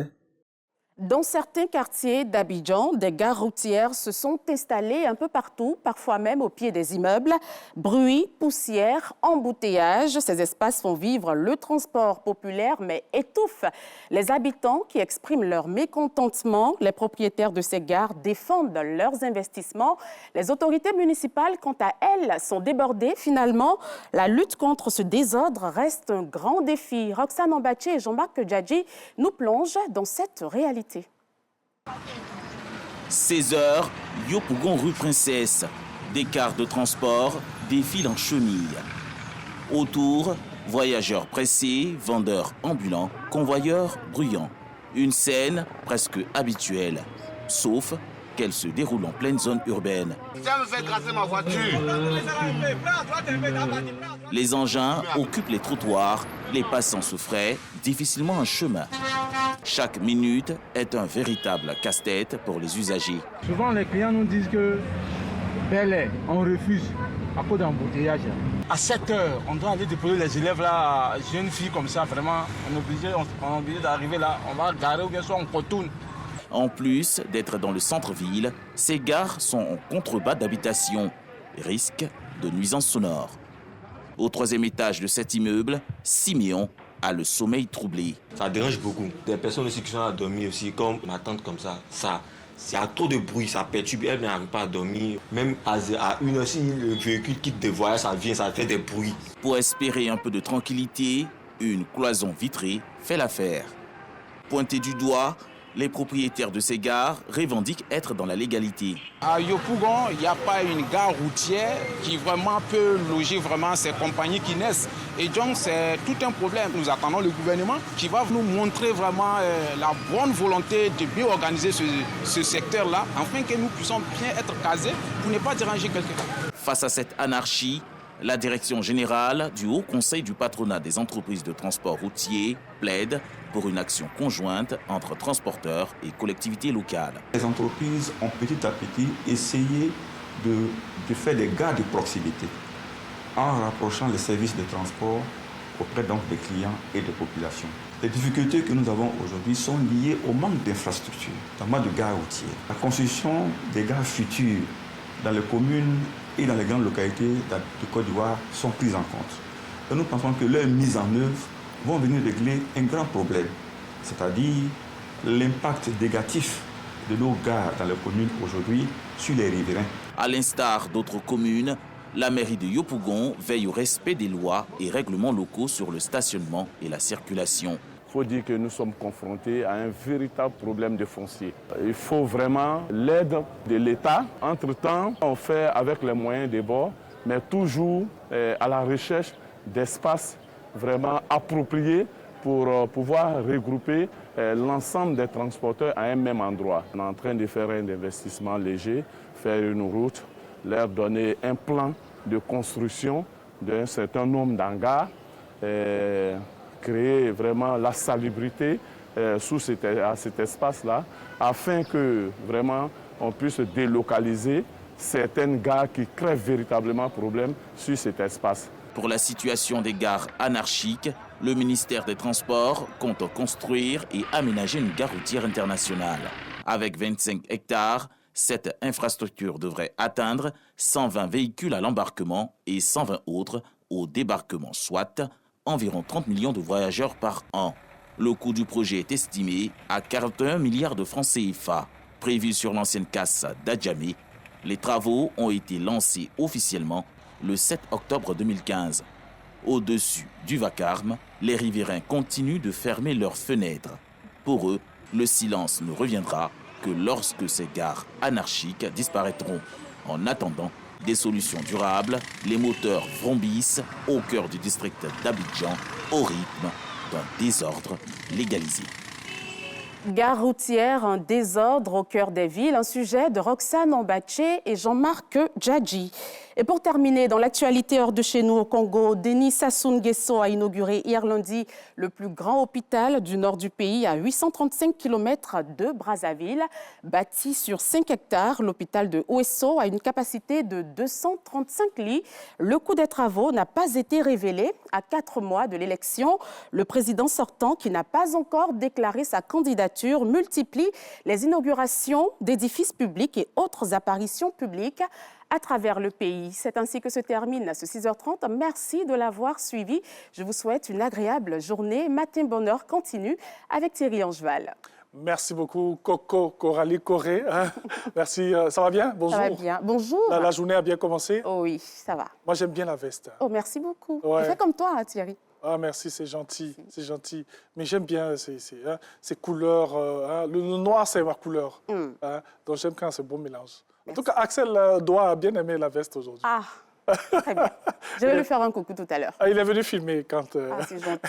Dans certains quartiers d'Abidjan, des gares routières se sont installées un peu partout, parfois même au pied des immeubles. Bruit, poussière, embouteillage, ces espaces font vivre le transport populaire mais étouffent les habitants qui expriment leur mécontentement. Les propriétaires de ces gares défendent leurs investissements. Les autorités municipales, quant à elles, sont débordées. Finalement, la lutte contre ce désordre reste un grand défi. Roxane Ambaché et Jean-Marc Djadji nous plongent dans cette réalité. 16 h, Yopougon rue Princesse. Des cars de transport défilent en chenille. Autour, voyageurs pressés, vendeurs ambulants, convoyeurs bruyants. Une scène presque habituelle, sauf qu'elle se déroule en pleine zone urbaine. Ça me fait grasser ma voiture. Les engins occupent les trottoirs, les passants se fraient difficilement un chemin. Chaque minute est un véritable casse-tête pour les usagers. Souvent, les clients nous disent que bel est, on refuse à cause d'embouteillage. À 7 h, on doit aller déposer les élèves là, jeunes filles comme ça, vraiment, on est obligé d'arriver là, on va garer ou bien soit on retourne. En plus d'être dans le centre-ville, ces gares sont en contrebas d'habitation. Risque de nuisances sonores. Au 3e étage de cet immeuble, Siméon a le sommeil troublé. Ça dérange beaucoup. Des personnes aussi qui sont à dormir aussi, comme ma tante comme ça. Il y a trop de bruit, ça perturbe, elle n'arrive pas à dormir. Même à 1h, si le véhicule quitte des voyages, ça vient, ça fait des bruits. Pour espérer un peu de tranquillité, une cloison vitrée fait l'affaire. Pointé du doigt, les propriétaires de ces gares revendiquent être dans la légalité. À Yopougon, il n'y a pas une gare routière qui vraiment peut loger vraiment ces compagnies qui naissent. Et donc, c'est tout un problème. Nous attendons le gouvernement qui va nous montrer vraiment la bonne volonté de bien organiser ce secteur-là, afin que nous puissions bien être casés pour ne pas déranger quelqu'un. Face à cette anarchie, la direction générale du Haut Conseil du patronat des entreprises de transport routier plaide pour une action conjointe entre transporteurs et collectivités locales. Les entreprises ont petit à petit essayé de faire des gares de proximité en rapprochant les services de transport auprès donc des clients et des populations. Les difficultés que nous avons aujourd'hui sont liées au manque d'infrastructures, notamment de gares routières. La construction des gares futures dans les communes et dans les grandes localités de Côte d'Ivoire sont prises en compte. Et nous pensons que leur mise en œuvre vont venir régler un grand problème, c'est-à-dire l'impact négatif de nos gares dans les communes aujourd'hui sur les riverains. À l'instar d'autres communes, la mairie de Yopougon veille au respect des lois et règlements locaux sur le stationnement et la circulation. Il faut dire que nous sommes confrontés à un véritable problème de foncier. Il faut vraiment l'aide de l'État. Entre-temps, on fait avec les moyens des bords, mais toujours à la recherche d'espaces vraiment appropriés pour pouvoir regrouper l'ensemble des transporteurs à un même endroit. On est en train de faire un investissement léger, faire une route, leur donner un plan de construction d'un certain nombre d'hangars, créer vraiment la salubrité à cet espace-là, afin que vraiment on puisse délocaliser certaines gares qui créent véritablement problème sur cet espace. Pour la situation des gares anarchiques, le ministère des Transports compte construire et aménager une gare routière internationale. Avec 25 hectares, cette infrastructure devrait atteindre 120 véhicules à l'embarquement et 120 autres au débarquement, soit environ 30 millions de voyageurs par an. Le coût du projet est estimé à 41 milliards de francs CFA. Prévu sur l'ancienne casse d'Adjamé, les travaux ont été lancés officiellement le 7 octobre 2015. Au-dessus du vacarme, les riverains continuent de fermer leurs fenêtres. Pour eux, le silence ne reviendra que lorsque ces gares anarchiques disparaîtront. En attendant des solutions durables, les moteurs vrombissent au cœur du district d'Abidjan, au rythme d'un désordre légalisé. Gare routière en désordre au cœur des villes, un sujet de Roxane Ambaché et Jean-Marc Djadji. Et pour terminer, dans l'actualité hors de chez nous au Congo, Denis Sassou Nguesso a inauguré hier lundi le plus grand hôpital du nord du pays à 835 km de Brazzaville. Bâti sur 5 hectares, l'hôpital de Ouesso a une capacité de 235 lits. Le coût des travaux n'a pas été révélé. À 4 mois de l'élection, le président sortant, qui n'a pas encore déclaré sa candidature, multiplie les inaugurations d'édifices publics et autres apparitions publiques à travers le pays. C'est ainsi que se termine ce 6h30. Merci de l'avoir suivi. Je vous souhaite une agréable journée. Matin Bonheur continue avec Thierry Angeval. Merci beaucoup, Coco, Coralie, Corée. Merci. Ça va bien? Bonjour. Ça va bien. Bonjour. La journée a bien commencé? Oh oui, ça va. Moi, j'aime bien la veste. Oh, merci beaucoup. Ouais. Je fais comme toi, hein, Thierry. Ah, merci, c'est gentil, c'est gentil. Mais j'aime bien ces couleurs. Le noir, c'est ma couleur. Donc, j'aime quand c'est bon mélange. En tout cas, Axel doit bien aimer la veste aujourd'hui. Ah, très bien. Je vais lui faire un coucou tout à l'heure. Il est venu filmer quand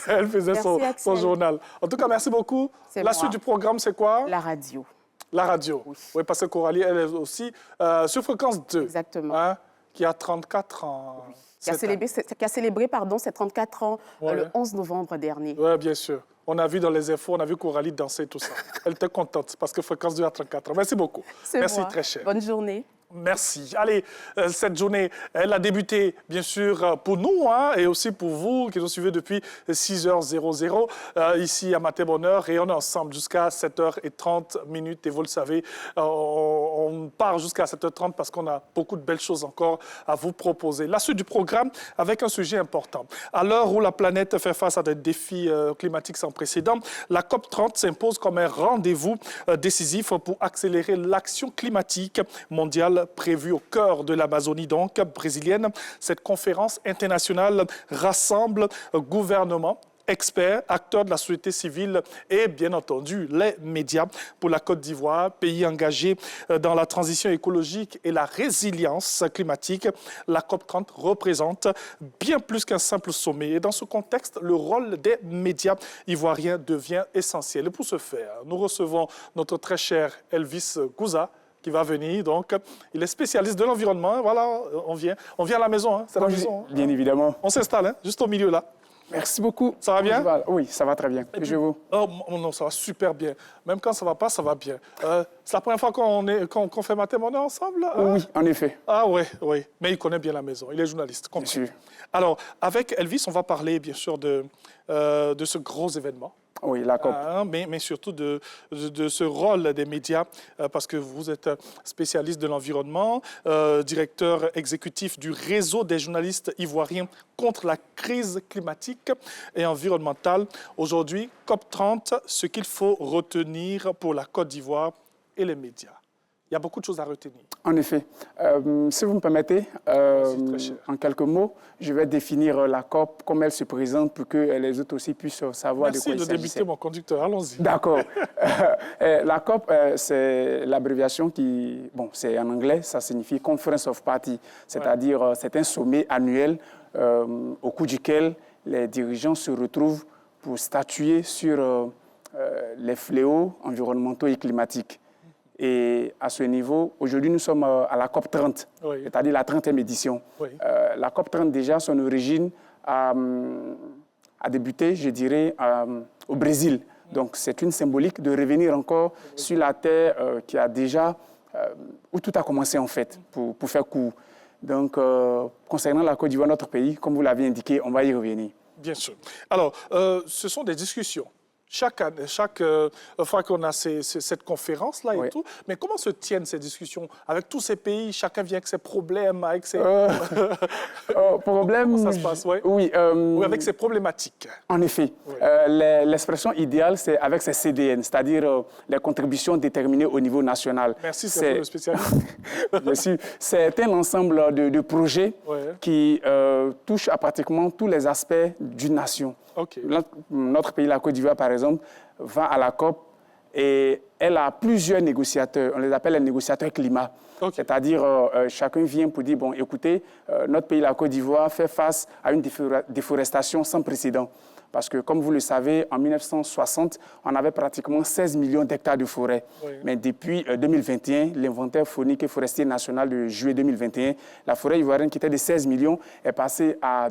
elle faisait son journal. En tout cas, merci beaucoup. La suite du programme, c'est quoi? La radio. La radio. Oui, parce que Coralie, elle est aussi sur Fréquence 2. Exactement. Qui a 34 ans. Qui a célébré ses 34 ans le 11 novembre dernier. Oui, bien sûr. On a vu dans les infos, on a vu Coralie danser, tout ça. Elle était contente parce que Fréquence 2 a 34 ans. Merci beaucoup. Merci, très cher. Bonne journée. Merci. Allez, cette journée, elle a débuté, bien sûr, pour nous et aussi pour vous qui nous suivez depuis 6h00 ici à Matin Bonheur. Et on est ensemble jusqu'à 7h30. Et vous le savez, on part jusqu'à 7h30 parce qu'on a beaucoup de belles choses encore à vous proposer. La suite du programme avec un sujet important. À l'heure où la planète fait face à des défis climatiques sans précédent, la COP30 s'impose comme un rendez-vous décisif pour accélérer l'action climatique mondiale prévue au cœur de l'Amazonie, donc brésilienne. Cette conférence internationale rassemble gouvernements, experts, acteurs de la société civile et, bien entendu, les médias pour la Côte d'Ivoire, pays engagé dans la transition écologique et la résilience climatique. La COP30 représente bien plus qu'un simple sommet. Et dans ce contexte, le rôle des médias ivoiriens devient essentiel. Et pour ce faire, nous recevons notre très cher Elvis Gouza, qui va venir. Donc, il est spécialiste de l'environnement. Voilà, on vient à la maison. C'est la maison. Bien évidemment. On s'installe, juste au milieu, là. Merci beaucoup. Ça va bien? Oui, ça va très bien. Et puis, vous? Oh non, ça va super bien. Même quand ça ne va pas, ça va bien. C'est la première fois qu'on fait Matin Bonheur ensemble? Oui, en effet. Ah oui. Mais il connaît bien la maison. Il est journaliste. Bien sûr. Alors, avec Elvis, on va parler, bien sûr, de ce gros événement. Oui, la COP. Mais surtout de ce rôle des médias, parce que vous êtes spécialiste de l'environnement, directeur exécutif du réseau des journalistes ivoiriens contre la crise climatique et environnementale. Aujourd'hui, COP30, ce qu'il faut retenir pour la Côte d'Ivoire et les médias. Il y a beaucoup de choses à retenir. En effet. Si vous me permettez, en quelques mots, je vais définir la COP, comme elle se présente, pour que les autres aussi puissent savoir de quoi il s'agit. Merci de débuter, mon conducteur. Allons-y. D'accord. La COP, c'est l'abréviation qui... Bon, c'est en anglais, ça signifie Conference of Parties, c'est-à-dire c'est un sommet annuel au cours duquel les dirigeants se retrouvent pour statuer sur les fléaux environnementaux et climatiques. Et à ce niveau, aujourd'hui, nous sommes à la COP30, c'est-à-dire la 30e édition. La COP30, déjà, son origine a débuté, je dirais, au Brésil. Donc, c'est une symbolique de revenir encore sur la terre qui a déjà, où tout a commencé, en fait, pour faire court. Donc, concernant la Côte d'Ivoire, notre pays, comme vous l'avez indiqué, on va y revenir. Bien sûr. Alors, ce sont des discussions. Chaque fois qu'on a cette conférence-là et tout, mais comment se tiennent ces discussions avec tous ces pays? Chacun vient avec ses problèmes, avec ses... problèmes... Comment ça se passe? Oui. Ou avec ses problématiques. En effet. Oui. L'expression idéale, c'est avec ses CDN, c'est-à-dire les contributions déterminées au niveau national. Merci, c'est le spécialiste. Bien sûr. C'est un ensemble de projets qui touchent à pratiquement tous les aspects d'une nation. Okay. Notre pays, la Côte d'Ivoire, par exemple, va à la COP et elle a plusieurs négociateurs. On les appelle les négociateurs climat. Okay. C'est-à-dire, chacun vient pour dire, bon, écoutez, notre pays, la Côte d'Ivoire, fait face à une déforestation sans précédent. Parce que, comme vous le savez, en 1960, on avait pratiquement 16 millions d'hectares de forêt. Oui. Mais depuis 2021, l'inventaire faunique et forestier national de juillet 2021, la forêt ivoirienne qui était de 16 millions est passée à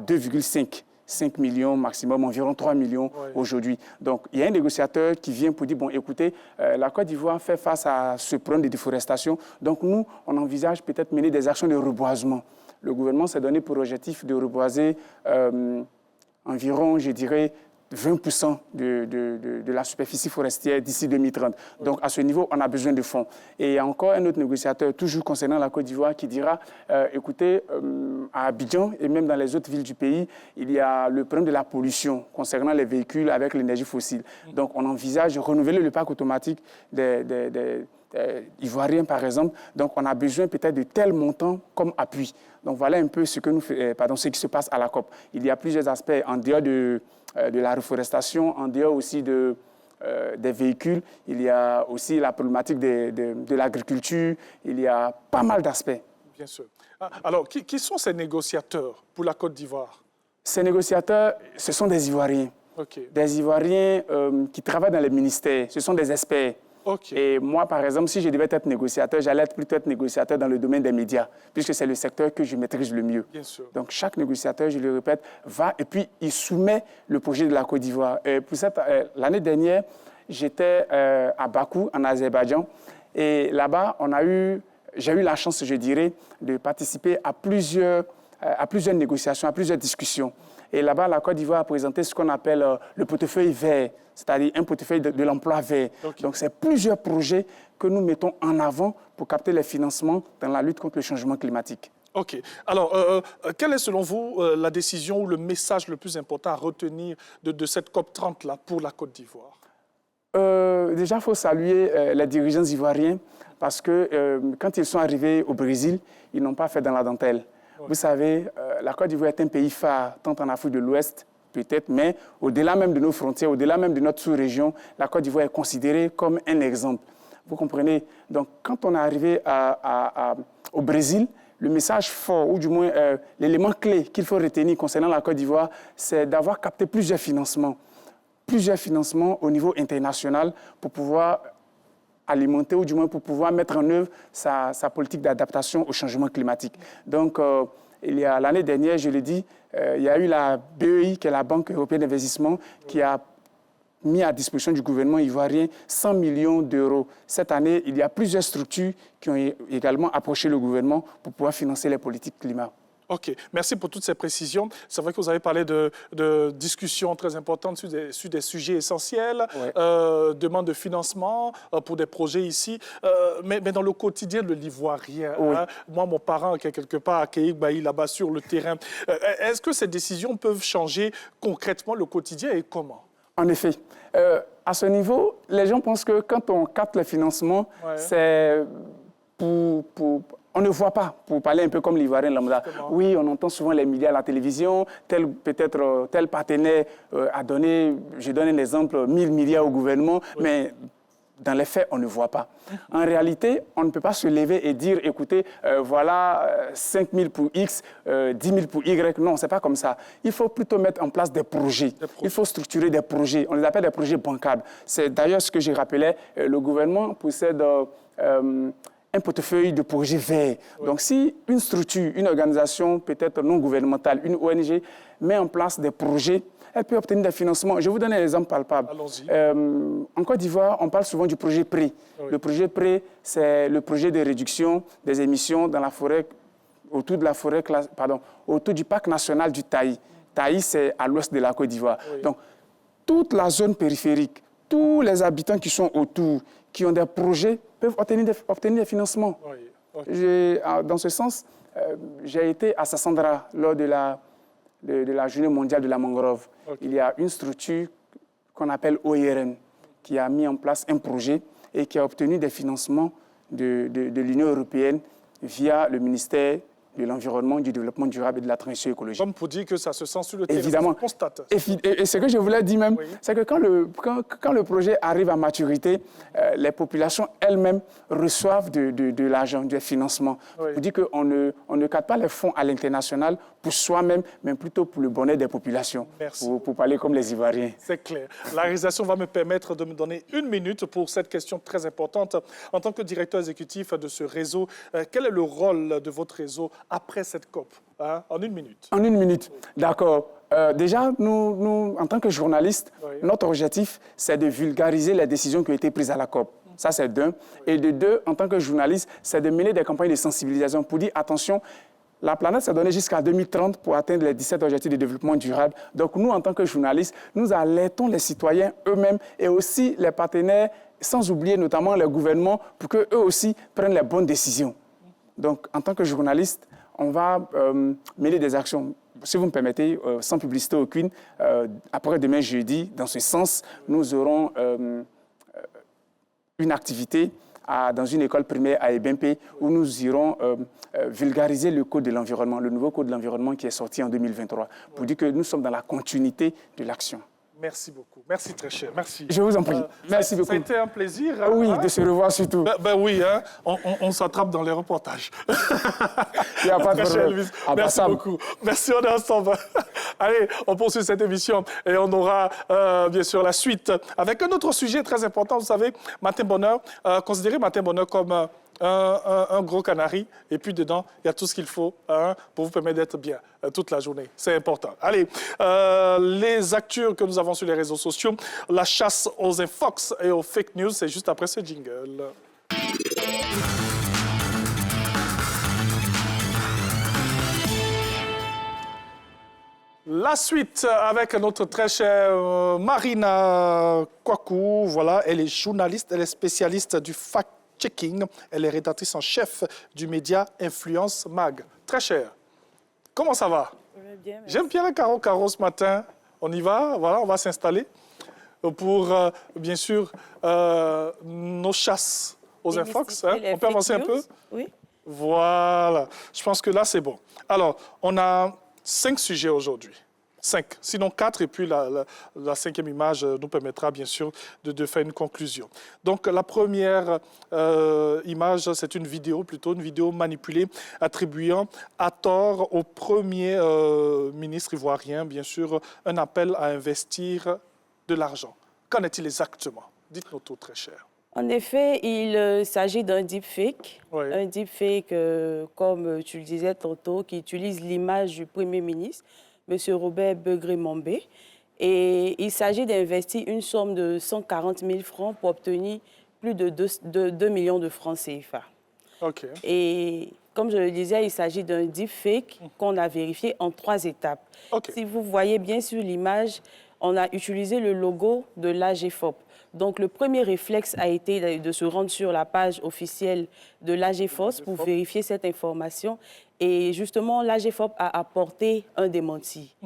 5 millions maximum, environ 3 millions aujourd'hui. Donc, il y a un négociateur qui vient pour dire, bon, écoutez, la Côte d'Ivoire fait face à ce problème de déforestation. Donc, nous, on envisage peut-être mener des actions de reboisement. Le gouvernement s'est donné pour objectif de reboiser environ, je dirais, 20% de la superficie forestière d'ici 2030. Donc, à ce niveau, on a besoin de fonds. Et il y a encore un autre négociateur, toujours concernant la Côte d'Ivoire, qui dira, écoutez, à Abidjan et même dans les autres villes du pays, il y a le problème de la pollution concernant les véhicules avec l'énergie fossile. Donc, on envisage de renouveler le parc automatique des Ivoiriens, par exemple. Donc, on a besoin peut-être de tels montants comme appui. Donc, voilà un peu ce qui se passe à la COP. Il y a plusieurs aspects en dehors de la reforestation, en dehors aussi des véhicules. Il y a aussi la problématique de l'agriculture. Il y a pas mal d'aspects. Bien sûr. Alors, qui sont ces négociateurs pour la Côte d'Ivoire? Ces négociateurs, ce sont des Ivoiriens. Okay. Des Ivoiriens qui travaillent dans les ministères. Ce sont des experts. Okay. Et moi, par exemple, si je devais être négociateur, j'allais plutôt être négociateur dans le domaine des médias, puisque c'est le secteur que je maîtrise le mieux. Bien sûr. Donc, chaque négociateur, je le répète, va et puis il soumet le projet de la Côte d'Ivoire. L'année dernière, j'étais à Bakou, en Azerbaïdjan, et là-bas, j'ai eu la chance, je dirais, de participer à plusieurs négociations, à plusieurs discussions. Et là-bas, la Côte d'Ivoire a présenté ce qu'on appelle le portefeuille vert, c'est-à-dire un portefeuille de l'emploi vert. Okay. Donc, c'est plusieurs projets que nous mettons en avant pour capter les financements dans la lutte contre le changement climatique. OK. Alors, quelle est selon vous la décision ou le message le plus important à retenir de cette COP30 pour la Côte d'Ivoire? Déjà, il faut saluer les dirigeants ivoiriens parce que quand ils sont arrivés au Brésil, ils n'ont pas fait dans la dentelle. Vous savez, la Côte d'Ivoire est un pays phare, tant en Afrique de l'Ouest, peut-être, mais au-delà même de nos frontières, au-delà même de notre sous-région, la Côte d'Ivoire est considérée comme un exemple. Vous comprenez? Donc, quand on est arrivé au Brésil, le message fort, ou du moins l'élément clé qu'il faut retenir concernant la Côte d'Ivoire, c'est d'avoir capté plusieurs financements au niveau international pour pouvoir alimenter, ou du moins pour pouvoir mettre en œuvre sa politique d'adaptation au changement climatique. Donc, l'année dernière, je l'ai dit, il y a eu la BEI, qui est la Banque européenne d'investissement, qui a mis à disposition du gouvernement ivoirien 100 millions d'euros. Cette année, il y a plusieurs structures qui ont également approché le gouvernement pour pouvoir financer les politiques climat. OK. Merci pour toutes ces précisions. C'est vrai que vous avez parlé de discussions très importantes sur des sujets essentiels, demande de financement pour des projets ici. Mais dans le quotidien de l'Ivoirien, moi, mon parent qui est quelque part à Kéik-Baï, là-bas sur le terrain, est-ce que ces décisions peuvent changer concrètement le quotidien et comment? En effet. À ce niveau, les gens pensent que quand on capte le financement, c'est on ne voit pas, pour parler un peu comme l'Ivoirien lambda. Oui, on entend souvent les médias à la télévision, tel partenaire a donné, je donne un exemple, 1000 milliards au gouvernement, mais dans les faits, on ne voit pas. En réalité, on ne peut pas se lever et dire, écoutez, voilà 5 000 pour X, 10 000 pour Y. Non, ce n'est pas comme ça. Il faut plutôt mettre en place des projets. Il faut structurer des projets. On les appelle des projets bancables. C'est d'ailleurs ce que j'ai rappelé. Le gouvernement possède un portefeuille de projets verts. Donc, si une structure, une organisation peut-être non gouvernementale, une ONG, met en place des projets, elle peut obtenir des financements. Je vous donne un exemple palpable. En Côte d'Ivoire, on parle souvent du projet PRÉ. Le projet PRÉ, c'est le projet de réduction des émissions dans la forêt, autour du parc national du Taï. Taï, c'est à l'ouest de la Côte d'Ivoire. Donc, toute la zone périphérique, tous les habitants qui sont autour, qui ont des projets, peuvent obtenir des financements. Dans ce sens, j'ai été à Sassandra lors de la Journée mondiale de la mangrove. Il y a une structure qu'on appelle OIRN qui a mis en place un projet et qui a obtenu des financements de l'Union européenne via le ministère de l'Environnement, du Développement durable et de la Transition écologique. Comme pour dire que ça se sent sur le terrain, évidemment. Ça se constate. Et ce que je voulais dire même, c'est que quand le projet arrive à maturité, les populations elles-mêmes reçoivent de l'argent, du financement. Pour dire qu'on ne capte pas les fonds à l'international pour soi-même, mais plutôt pour le bonheur des populations. Merci. Pour parler comme les Ivoiriens. C'est clair. La réalisation va me permettre de me donner 1 minute pour cette question très importante. En tant que directeur exécutif de ce réseau, quel est le rôle de votre réseau après cette COP, hein? En 1 minute. En 1 minute, d'accord. Déjà, nous, en tant que journalistes, notre objectif, c'est de vulgariser les décisions qui ont été prises à la COP. Ça, c'est d'un. Et de deux, en tant que journaliste, c'est de mener des campagnes de sensibilisation pour dire, attention, la planète s'est donnée jusqu'à 2030 pour atteindre les 17 objectifs de développement durable. Donc, nous, en tant que journalistes, nous alertons les citoyens eux-mêmes et aussi les partenaires, sans oublier notamment les gouvernements, pour qu'eux aussi prennent les bonnes décisions. Donc, en tant que journaliste, on va mener des actions. Si vous me permettez, sans publicité aucune, après demain jeudi, dans ce sens, nous aurons une activité dans une école primaire à Ebempe où nous irons vulgariser le code de l'environnement, le nouveau code de l'environnement qui est sorti en 2023, pour dire que nous sommes dans la continuité de l'action. Merci beaucoup. Merci très cher. Merci. Je vous en prie. Merci beaucoup. Ça a été un plaisir. Oui, hein? de se revoir surtout. Ben oui, hein? On s'attrape dans les reportages. Il n'y a pas de problème. Merci beaucoup. Merci, on est ensemble. Allez, on poursuit cette émission et on aura bien sûr la suite avec un autre sujet très important. Vous savez, Matin Bonheur, considérez Matin Bonheur comme un gros canari et puis dedans, il y a tout ce qu'il faut pour vous permettre d'être bien toute la journée. C'est important. Allez, les actus que nous avons sur les réseaux sociaux, la chasse aux infox et aux fake news, c'est juste après ce jingle. La suite avec notre très chère Marina Kwaku. Voilà, elle est journaliste, elle est spécialiste du fact-checking. Elle est rédactrice en chef du média Influence Mag. Très chère, comment ça va? Bien, j'aime bien le carreau ce matin. On y va, voilà, on va s'installer pour, bien sûr, nos chasses aux infox. Hein. On peut avancer un peu? Oui. Voilà, je pense que là, c'est bon. Alors, on a 5 sujets aujourd'hui. 5, sinon 4, et puis la 5e image nous permettra bien sûr de faire une conclusion. Donc la première image, c'est une vidéo manipulée attribuant à tort au premier ministre ivoirien, bien sûr, un appel à investir de l'argent. Qu'en est-il exactement? Dites-nous tout, très cher. En effet, il s'agit d'un deepfake. Oui. Un deepfake, comme tu le disais tantôt, qui utilise l'image du Premier ministre, M. Robert Begré-Mambé. Et il s'agit d'investir une somme de 140 000 francs pour obtenir plus de 2 millions de francs CFA. OK. Et comme je le disais, il s'agit d'un deepfake qu'on a vérifié en 3 étapes. Okay. Si vous voyez bien sur l'image, on a utilisé le logo de l'AGFOP. Donc, le premier réflexe a été de se rendre sur la page officielle de l'AGFOS pour vérifier cette information. Et justement, l'AGFOP a apporté un démenti.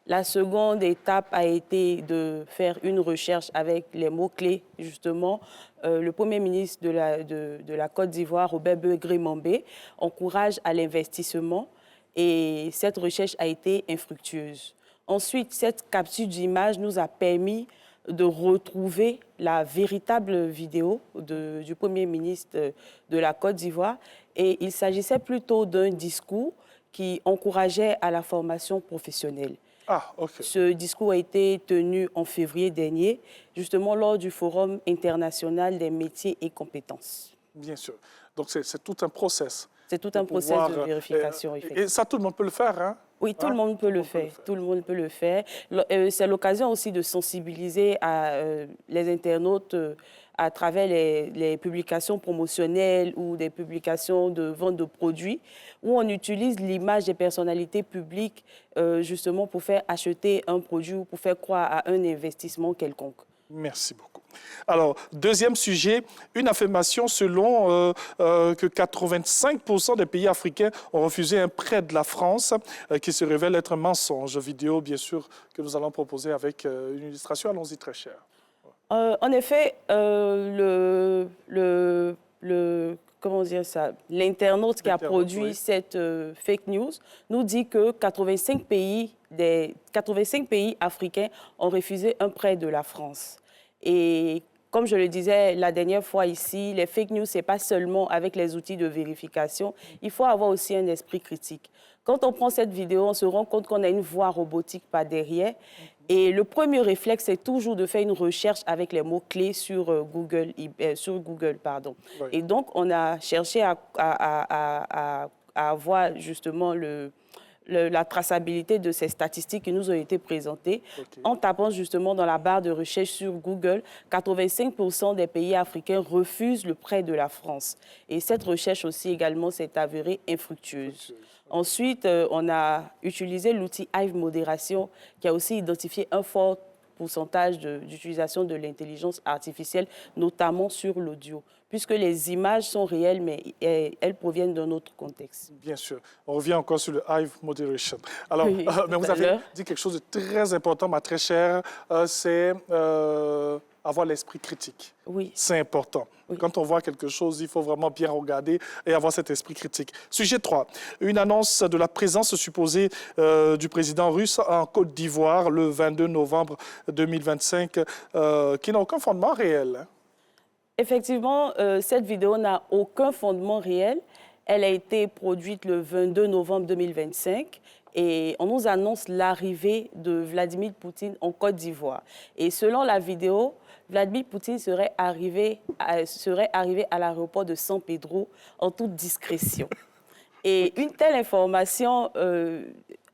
La seconde étape a été de faire une recherche avec les mots-clés, justement. Le Premier ministre de la Côte d'Ivoire, Robert Begré-Mambé, encourage à l'investissement et cette recherche a été infructueuse. Ensuite, cette capture d'image nous a permis de retrouver la véritable vidéo du Premier ministre de la Côte d'Ivoire. Et il s'agissait plutôt d'un discours qui encourageait à la formation professionnelle. Ah, OK. Ce discours a été tenu en février dernier, justement lors du Forum international des métiers et compétences. Bien sûr. Donc, c'est tout un process. C'est tout un process de vérification, effectivement. Et ça, tout le monde peut le faire, hein? Oui, tout le monde peut le faire. Tout le monde peut le faire. C'est l'occasion aussi de sensibiliser les internautes à travers les publications promotionnelles ou des publications de vente de produits, où on utilise l'image des personnalités publiques justement pour faire acheter un produit ou pour faire croire à un investissement quelconque. Merci beaucoup. Alors, deuxième sujet, une affirmation selon que 85% des pays africains ont refusé un prêt de la France qui se révèle être un mensonge. Vidéo, bien sûr, que nous allons proposer avec une illustration. Allons-y, très cher. En effet, comment dire ça, l'internaute qui a produit cette fake news nous dit que 85 pays africains ont refusé un prêt de la France. Et comme je le disais la dernière fois ici, les fake news, ce n'est pas seulement avec les outils de vérification. Il faut avoir aussi un esprit critique. Quand on prend cette vidéo, on se rend compte qu'on a une voix robotique par derrière. Et le premier réflexe, c'est toujours de faire une recherche avec les mots-clés sur Google. Oui. Et donc, on a cherché à avoir justement la traçabilité de ces statistiques qui nous ont été présentées. En tapant justement dans la barre de recherche sur Google, 85% des pays africains refusent le prêt de la France. Et cette recherche aussi également s'est avérée infructueuse. Ensuite, on a utilisé l'outil Hive Modération qui a aussi identifié un fort pourcentage d'utilisation de l'intelligence artificielle, notamment sur l'audio, puisque les images sont réelles, mais elles proviennent d'un autre contexte. Bien sûr. On revient encore sur le Hive Moderation. Alors, oui, mais vous avez dit quelque chose de très important, ma très chère, c'est avoir l'esprit critique. Oui. C'est important. Oui. Quand on voit quelque chose, il faut vraiment bien regarder et avoir cet esprit critique. Sujet 3. Une annonce de la présence supposée du président russe en Côte d'Ivoire le 22 novembre 2025, qui n'a aucun fondement réel. Hein? Effectivement, cette vidéo n'a aucun fondement réel. Elle a été produite le 22 novembre 2025. Et on nous annonce l'arrivée de Vladimir Poutine en Côte d'Ivoire. Et selon la vidéo, Vladimir Poutine serait arrivé à l'aéroport de San Pedro en toute discrétion. Et une telle information,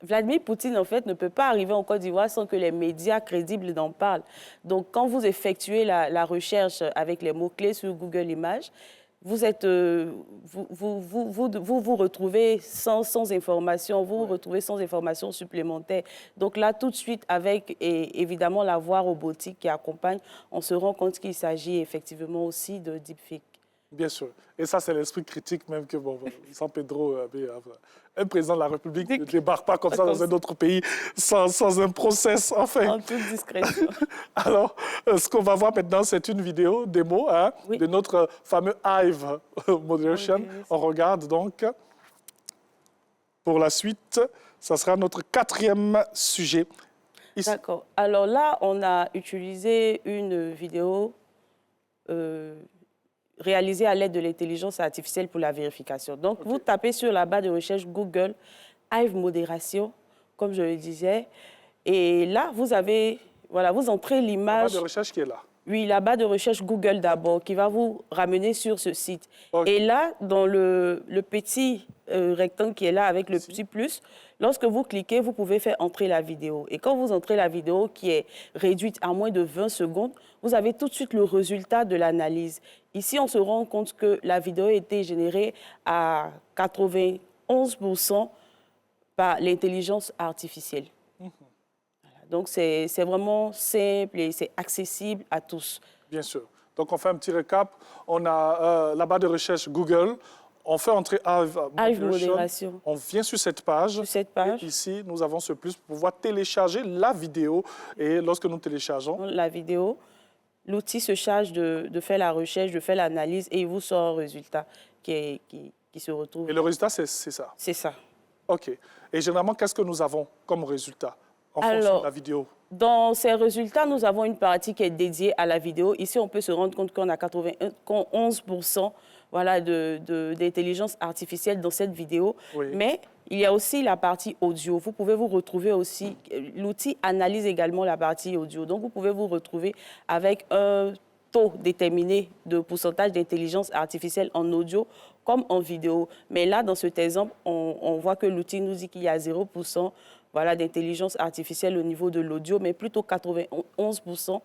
Vladimir Poutine, en fait, ne peut pas arriver en Côte d'Ivoire sans que les médias crédibles en parlent. Donc, quand vous effectuez la recherche avec les mots-clés sur Google Images, vous vous retrouvez sans information, vous retrouvez sans information supplémentaire. Donc là, tout de suite, avec évidemment la voix robotique qui accompagne, on se rend compte qu'il s'agit effectivement aussi de deepfake. Bien sûr. Et ça, c'est l'esprit critique même que, bon, San Pedro, un président de la République ne débarque pas comme ça dans un autre pays sans un process, enfin. En toute discrétion. Alors, ce qu'on va voir maintenant, c'est une vidéo démo de notre fameux Hive Moderation. Oui. On regarde donc. Pour la suite, ça sera notre 4e sujet. D'accord. Alors là, on a utilisé une vidéo réalisée à l'aide de l'intelligence artificielle pour la vérification. Donc, vous tapez sur la barre de recherche Google Hive Modération, comme je le disais, et là, vous entrez l'image... La barre de recherche qui est là. Oui, la barre de recherche Google d'abord, qui va vous ramener sur ce site. Et là, dans le petit rectangle qui est là avec le petit plus, lorsque vous cliquez, vous pouvez faire entrer la vidéo. Et quand vous entrez la vidéo qui est réduite à moins de 20 secondes, vous avez tout de suite le résultat de l'analyse. Ici, on se rend compte que la vidéo a été générée à 91% par l'intelligence artificielle. Donc, c'est vraiment simple et c'est accessible à tous. Bien sûr. Donc, on fait un petit récap. On a la barre de recherche Google. On fait entrer Hive Modération. On vient sur cette page. Et ici, nous avons ce plus pour pouvoir télécharger la vidéo. Et lorsque nous téléchargeons... La vidéo, l'outil se charge de faire la recherche, de faire l'analyse et il vous sort un résultat qui se retrouve. Et le résultat, c'est ça? C'est ça. OK. Et généralement, qu'est-ce que nous avons comme résultat? En fonction de la vidéo. Dans ces résultats, nous avons une partie qui est dédiée à la vidéo. Ici, on peut se rendre compte qu'on a 91% d'intelligence artificielle dans cette vidéo. Oui. Mais il y a aussi la partie audio. Vous pouvez vous retrouver aussi... L'outil analyse également la partie audio. Donc, vous pouvez vous retrouver avec un taux déterminé de pourcentage d'intelligence artificielle en audio comme en vidéo. Mais là, dans cet exemple, on voit que l'outil nous dit qu'il y a 0% d'intelligence artificielle au niveau de l'audio, mais plutôt 91%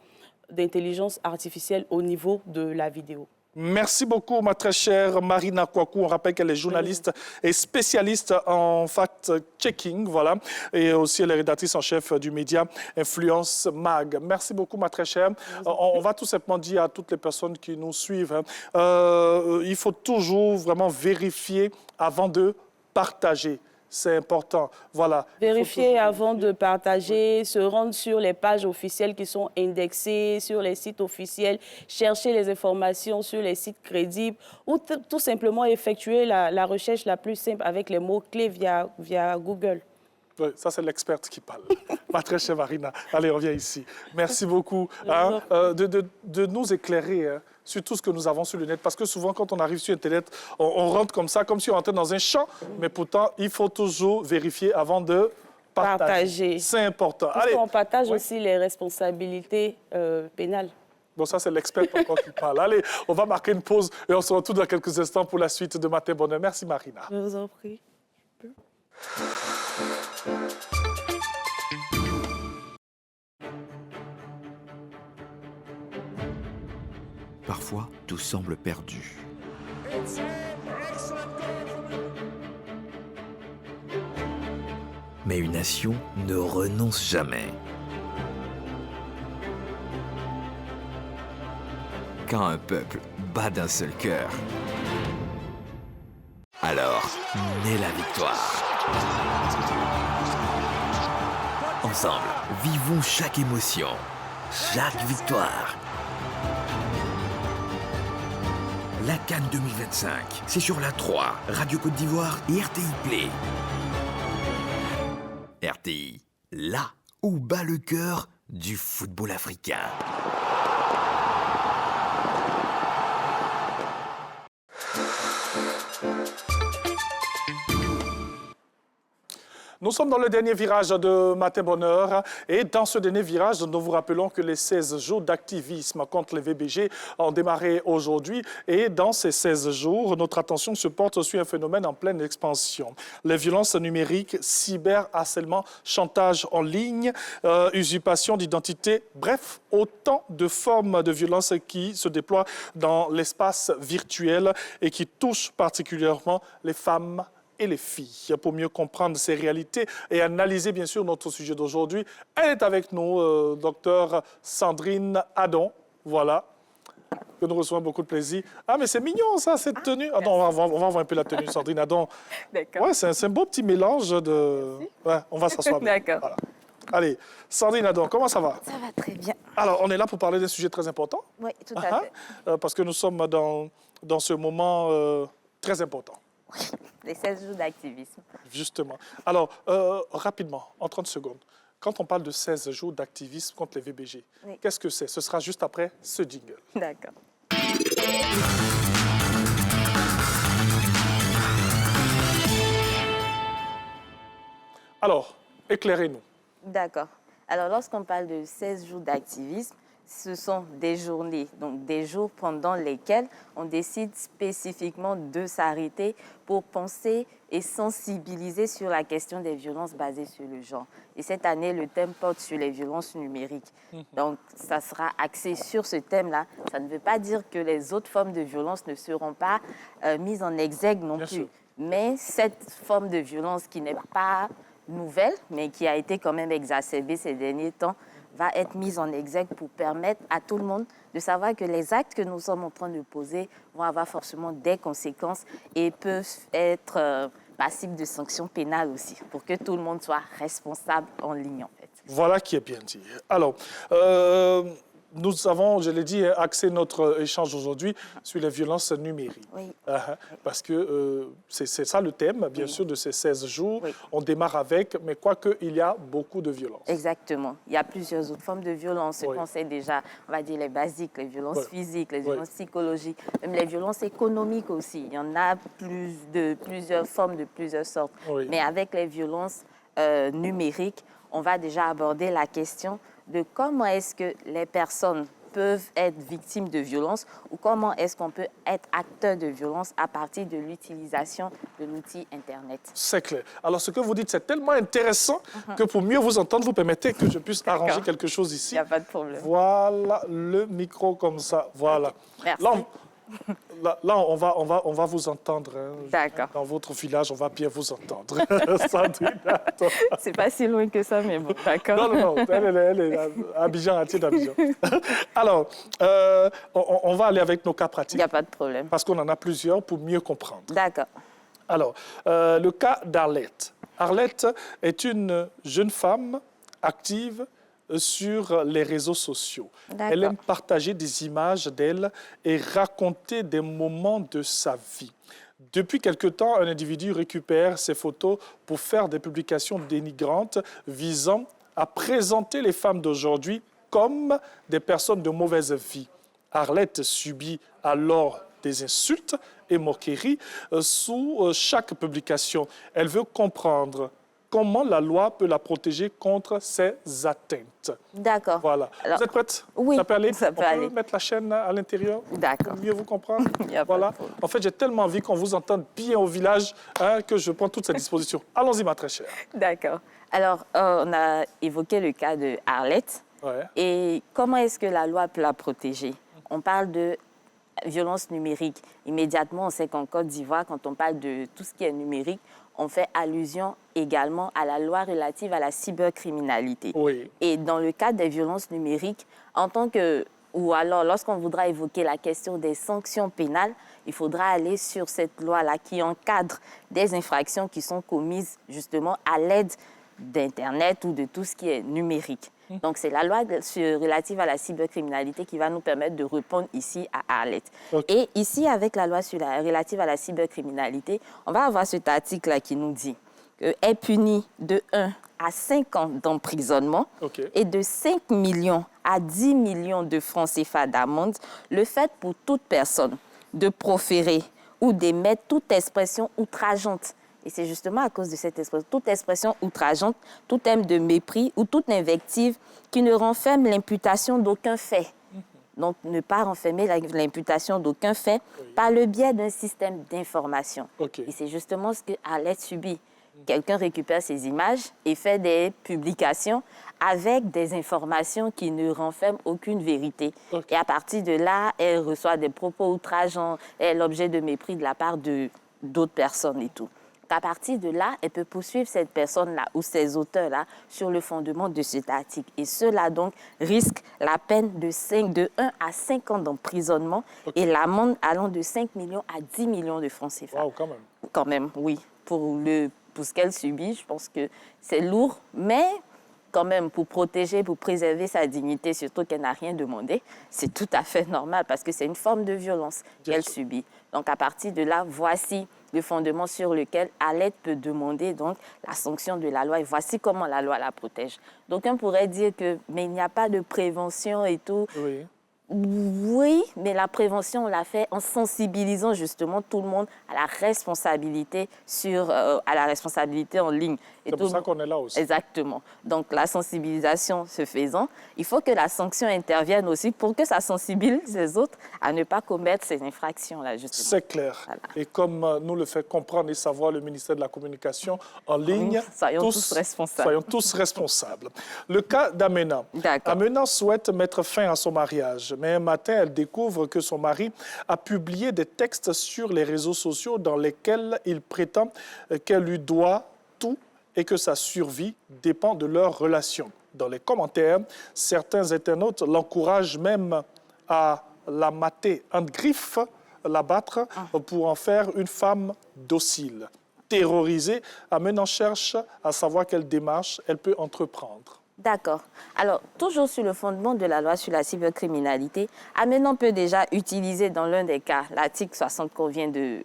d'intelligence artificielle au niveau de la vidéo. Merci beaucoup, ma très chère Marina Kouakou. On rappelle qu'elle est journaliste et spécialiste en fact-checking, voilà. Et aussi, elle est rédactrice en chef du média Influence Mag. Merci beaucoup, ma très chère. On va tout simplement dire à toutes les personnes qui nous suivent, il faut toujours vraiment vérifier avant de partager. C'est important, voilà. Vérifier avant de partager, se rendre sur les pages officielles qui sont indexées, sur les sites officiels, chercher les informations sur les sites crédibles ou tout simplement effectuer la recherche la plus simple avec les mots-clés via Google. Oui, ça, c'est l'experte qui parle. Ma très chère Marina. Allez, reviens ici. Merci beaucoup de nous éclairer sur tout ce que nous avons sur le net. Parce que souvent, quand on arrive sur Internet, on rentre comme ça, comme si on entrait dans un champ. Mais pourtant, il faut toujours vérifier avant de partager. C'est important. Parce qu'on partage aussi les responsabilités pénales. Bon, ça, c'est l'expert encore qui parle. Allez, on va marquer une pause et on se retrouve dans quelques instants pour la suite de Matin Bonheur. Merci, Marina. Je vous en prie. Parfois, tout semble perdu. Mais une nation ne renonce jamais. Quand un peuple bat d'un seul cœur, alors naît la victoire. Ensemble, vivons chaque émotion, chaque victoire. La CAN 2025, c'est sur la 3, Radio Côte d'Ivoire et RTI Play. RTI, là où bat le cœur du football africain. Nous sommes dans le dernier virage de Matin Bonheur et dans ce dernier virage, nous vous rappelons que les 16 jours d'activisme contre les VBG ont démarré aujourd'hui et dans ces 16 jours, notre attention se porte sur un phénomène en pleine expansion. Les violences numériques, cyberharcèlement, chantage en ligne, usurpation d'identité, bref, autant de formes de violence qui se déploient dans l'espace virtuel et qui touchent particulièrement les femmes et les filles. Pour mieux comprendre ces réalités et analyser bien sûr notre sujet d'aujourd'hui, elle est avec nous, docteur Sandrine Adon, voilà, que nous recevons beaucoup de plaisir. Ah, mais c'est mignon ça, cette tenue. Ah non, on va voir un peu la tenue, Sandrine Adon. D'accord. Ouais, c'est un beau petit mélange de... Ouais, on va s'asseoir. D'accord. Voilà. Allez, Sandrine Adon, comment ça va? Ça va très bien. Alors, on est là pour parler d'un sujet très important. Oui, tout à fait. Parce que nous sommes dans ce moment très important. Oui, les 16 jours d'activisme. Justement. Alors, rapidement, en 30 secondes, quand on parle de 16 jours d'activisme contre les VBG, oui. Qu'est-ce que c'est? Ce sera juste après ce jingle. D'accord. Alors, éclairez-nous. D'accord. Alors, lorsqu'on parle de 16 jours d'activisme, ce sont des journées, donc des jours pendant lesquels on décide spécifiquement de s'arrêter pour penser et sensibiliser sur la question des violences basées sur le genre. Et cette année, le thème porte sur les violences numériques. Donc, ça sera axé sur ce thème-là. Ça ne veut pas dire que les autres formes de violence ne seront pas mises en exergue non plus. Mais cette forme de violence qui n'est pas nouvelle, mais qui a été quand même exacerbée ces derniers temps, va être mise en exergue pour permettre à tout le monde de savoir que les actes que nous sommes en train de poser vont avoir forcément des conséquences et peuvent être passibles de sanctions pénales aussi, pour que tout le monde soit responsable en ligne, en fait. Voilà qui est bien dit. Alors, nous avons, je l'ai dit, axé notre échange aujourd'hui sur les violences numériques. Oui. Parce que c'est ça le thème, bien sûr, de ces 16 jours. Oui. On démarre avec, mais quoique, il y a beaucoup de violences. Exactement. Il y a plusieurs autres formes de violences. Ce qu'on sait déjà, on va dire les basiques, les violences physiques, les violences psychologiques, même les violences économiques aussi. Il y en a plusieurs formes, de plusieurs sortes. Mais avec les violences numériques, on va déjà aborder la question de comment est-ce que les personnes peuvent être victimes de violences ou comment est-ce qu'on peut être acteur de violence à partir de l'utilisation de l'outil Internet. C'est clair. Alors, ce que vous dites, c'est tellement intéressant que pour mieux vous entendre, vous permettez que je puisse arranger quelque chose ici. Il n'y a pas de problème. Voilà, le micro comme ça. Voilà. Merci. Là, on va vous entendre. D'accord. Dans votre village, on va bien vous entendre. C'est pas si loin que ça, mais bon, d'accord. Non. Elle est à Abidjan, à d'Abidjan. Alors, on va aller avec nos cas pratiques. Il n'y a pas de problème. Parce qu'on en a plusieurs pour mieux comprendre. D'accord. Alors, le cas d'Arlette. Arlette est une jeune femme active sur les réseaux sociaux. Elle aime partager des images d'elle et raconter des moments de sa vie. Depuis quelque temps, un individu récupère ces photos pour faire des publications dénigrantes visant à présenter les femmes d'aujourd'hui comme des personnes de mauvaise vie. Arlette subit alors des insultes et moqueries sous chaque publication. Elle veut comprendre comment la loi peut la protéger contre ces atteintes. D'accord. Voilà. Alors, vous êtes prête? Oui, ça peut aller? ça peut On aller. peut mettre la chaîne à l'intérieur? D'accord. Pour mieux vous comprendre? Voilà. En fait, j'ai tellement envie qu'on vous entende bien au village que je prends toutes ces dispositions. Allons-y, ma très chère. D'accord. Alors, on a évoqué le cas de Arlette. Ouais. Et comment est-ce que la loi peut la protéger? On parle de violence numérique. Immédiatement, on sait qu'en Côte d'Ivoire, quand on parle de tout ce qui est numérique, on fait allusion également à la loi relative à la cybercriminalité. Oui. Et dans le cadre des violences numériques, en tant que, ou alors lorsqu'on voudra évoquer la question des sanctions pénales, il faudra aller sur cette loi-là qui encadre des infractions qui sont commises justement à l'aide d'Internet ou de tout ce qui est numérique. Donc, c'est la loi relative à la cybercriminalité qui va nous permettre de répondre ici à Arlette. Okay. Et ici, avec la loi relative à la cybercriminalité, on va avoir cet article-là qui nous dit est puni de 1 à 5 ans d'emprisonnement et de 5 millions à 10 millions de francs CFA d'amende le fait pour toute personne de proférer ou d'émettre toute expression outrageante. Et c'est justement à cause de cette expression, toute expression outrageante, tout thème de mépris ou toute invective qui ne renferme l'imputation d'aucun fait. Donc, ne pas renfermer l'imputation d'aucun fait par le biais d'un système d'information. Et c'est justement ce que Arlette subit. Quelqu'un récupère ses images et fait des publications avec des informations qui ne renferment aucune vérité. Et à partir de là, elle reçoit des propos outrageants, elle est l'objet de mépris de la part d'autres personnes et tout. À partir de là, elle peut poursuivre cette personne-là ou ces auteurs-là sur le fondement de cet article. Et cela donc risque la peine de 1 à 5 ans d'emprisonnement et l'amende allant de 5 millions à 10 millions de francs CFA. Wow, quand même. Quand même, oui. Pour ce qu'elle subit, je pense que c'est lourd, mais quand même, pour protéger, pour préserver sa dignité, surtout qu'elle n'a rien demandé, c'est tout à fait normal parce que c'est une forme de violence qu'elle subit. Donc, à partir de là, voici le fondement sur lequel Arlette peut demander donc la sanction de la loi et voici comment la loi la protège. Donc, on pourrait dire que mais il n'y a pas de prévention et tout. Oui. Oui, mais la prévention, on l'a fait en sensibilisant justement tout le monde à la responsabilité en ligne. C'est pour ça qu'on est là aussi. Exactement. Donc, la sensibilisation se faisant, il faut que la sanction intervienne aussi pour que ça sensibilise les autres à ne pas commettre ces infractions-là, justement. C'est clair. Voilà. Et comme nous le fait comprendre et savoir le ministère de la Communication en ligne, soyons tous responsables. Soyons tous responsables. Le cas d'Amena. Amena souhaite mettre fin à son mariage. Mais un matin, elle découvre que son mari a publié des textes sur les réseaux sociaux dans lesquels il prétend qu'elle lui doit tout et que sa survie dépend de leur relation. Dans les commentaires, certains internautes l'encouragent même à la mater en griffe, l'abattre pour en faire une femme docile. Terrorisée, Amena cherche à savoir quelle démarche elle peut entreprendre. D'accord. Alors, toujours sur le fondement de la loi sur la cybercriminalité, Amena peut déjà utiliser dans l'un des cas l'article 60 qu'on vient de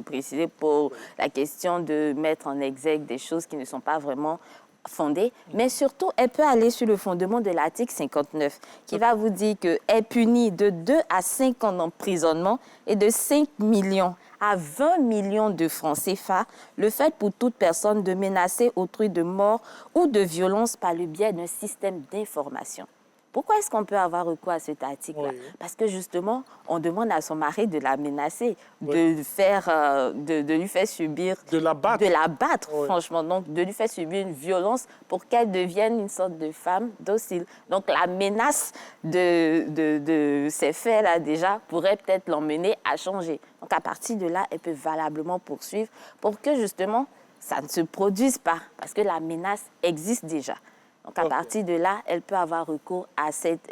préciser pour la question de mettre en exergue des choses qui ne sont pas vraiment fondées. Mais surtout, elle peut aller sur le fondement de l'article 59 qui va vous dire qu'elle est punie de 2 à 5 ans d'emprisonnement et de 5 millions à 20 millions de francs CFA, le fait pour toute personne de menacer autrui de mort ou de violence par le biais d'un système d'information. Pourquoi est-ce qu'on peut avoir recours à cet article-là? Parce que justement, on demande à son mari de la menacer, de lui faire subir... De la battre. De la battre, franchement. Donc, de lui faire subir une violence pour qu'elle devienne une sorte de femme docile. Donc, la menace de ces faits-là, déjà, pourrait peut-être l'emmener à changer. Donc, à partir de là, elle peut valablement poursuivre pour que, justement, ça ne se produise pas. Parce que la menace existe déjà. Donc, à partir de là, elle peut avoir recours à cette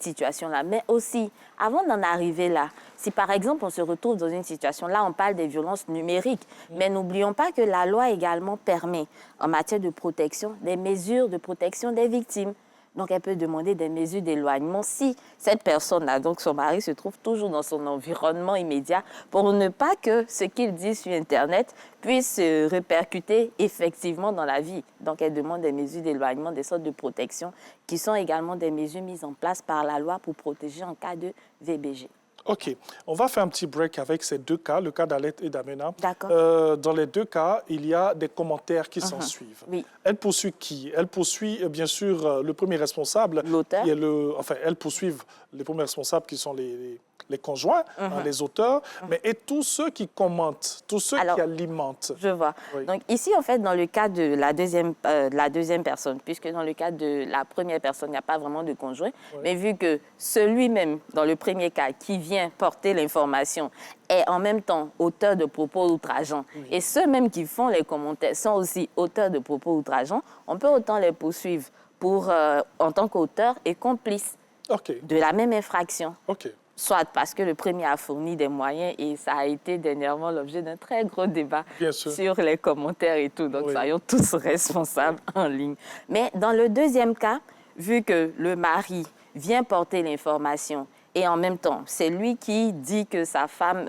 situation-là. Mais aussi, avant d'en arriver là, si par exemple on se retrouve dans une situation, là on parle des violences numériques, mais n'oublions pas que la loi également permet, en matière de protection, des mesures de protection des victimes. Donc, elle peut demander des mesures d'éloignement si cette personne-là, donc son mari, se trouve toujours dans son environnement immédiat pour ne pas que ce qu'il dit sur Internet puisse se répercuter effectivement dans la vie. Donc, elle demande des mesures d'éloignement, des sortes de protection qui sont également des mesures mises en place par la loi pour protéger en cas de VBG. OK. On va faire un petit break avec ces deux cas, le cas d'Alette et d'Amena. D'accord. Dans les deux cas, il y a des commentaires qui s'en suivent. Oui. Elle poursuit qui? Elle poursuit, bien sûr, le premier responsable. L'auteur. Enfin, elles poursuivent les premiers responsables qui sont les conjoints, les auteurs, mais et tous ceux qui commentent, tous ceux qui alimentent. Je vois. Oui. Donc ici, en fait, dans le cas de la deuxième personne, puisque dans le cas de la première personne, il n'y a pas vraiment de conjoint, mais vu que celui-même, dans le premier cas, qui vient porter l'information, est en même temps auteur de propos outrageants, et ceux-mêmes qui font les commentaires sont aussi auteurs de propos outrageants, on peut autant les poursuivre pour, en tant qu'auteur et complice de la même infraction. Soit parce que le premier a fourni des moyens et ça a été dernièrement l'objet d'un très gros débat sur les commentaires et tout. Donc, soyons tous responsables en ligne. Mais dans le deuxième cas, vu que le mari vient porter l'information et en même temps, c'est lui qui dit que sa femme,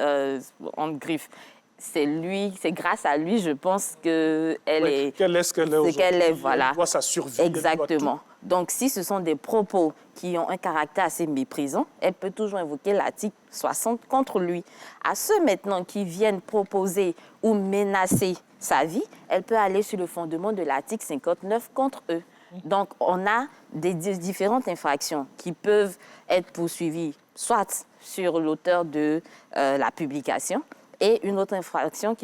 en griffe, c'est grâce à lui, je pense, qu'elle est... Qu'elle est ce qu'elle est aujourd'hui. Qu'elle est, voilà. Elle doit sa survie. Exactement. Donc, si ce sont des propos qui ont un caractère assez méprisant, elle peut toujours invoquer l'article 60 contre lui. À ceux maintenant qui viennent proposer ou menacer sa vie, elle peut aller sur le fondement de l'article 59 contre eux. Donc, on a des différentes infractions qui peuvent être poursuivies, soit sur l'auteur de la publication, et une autre infraction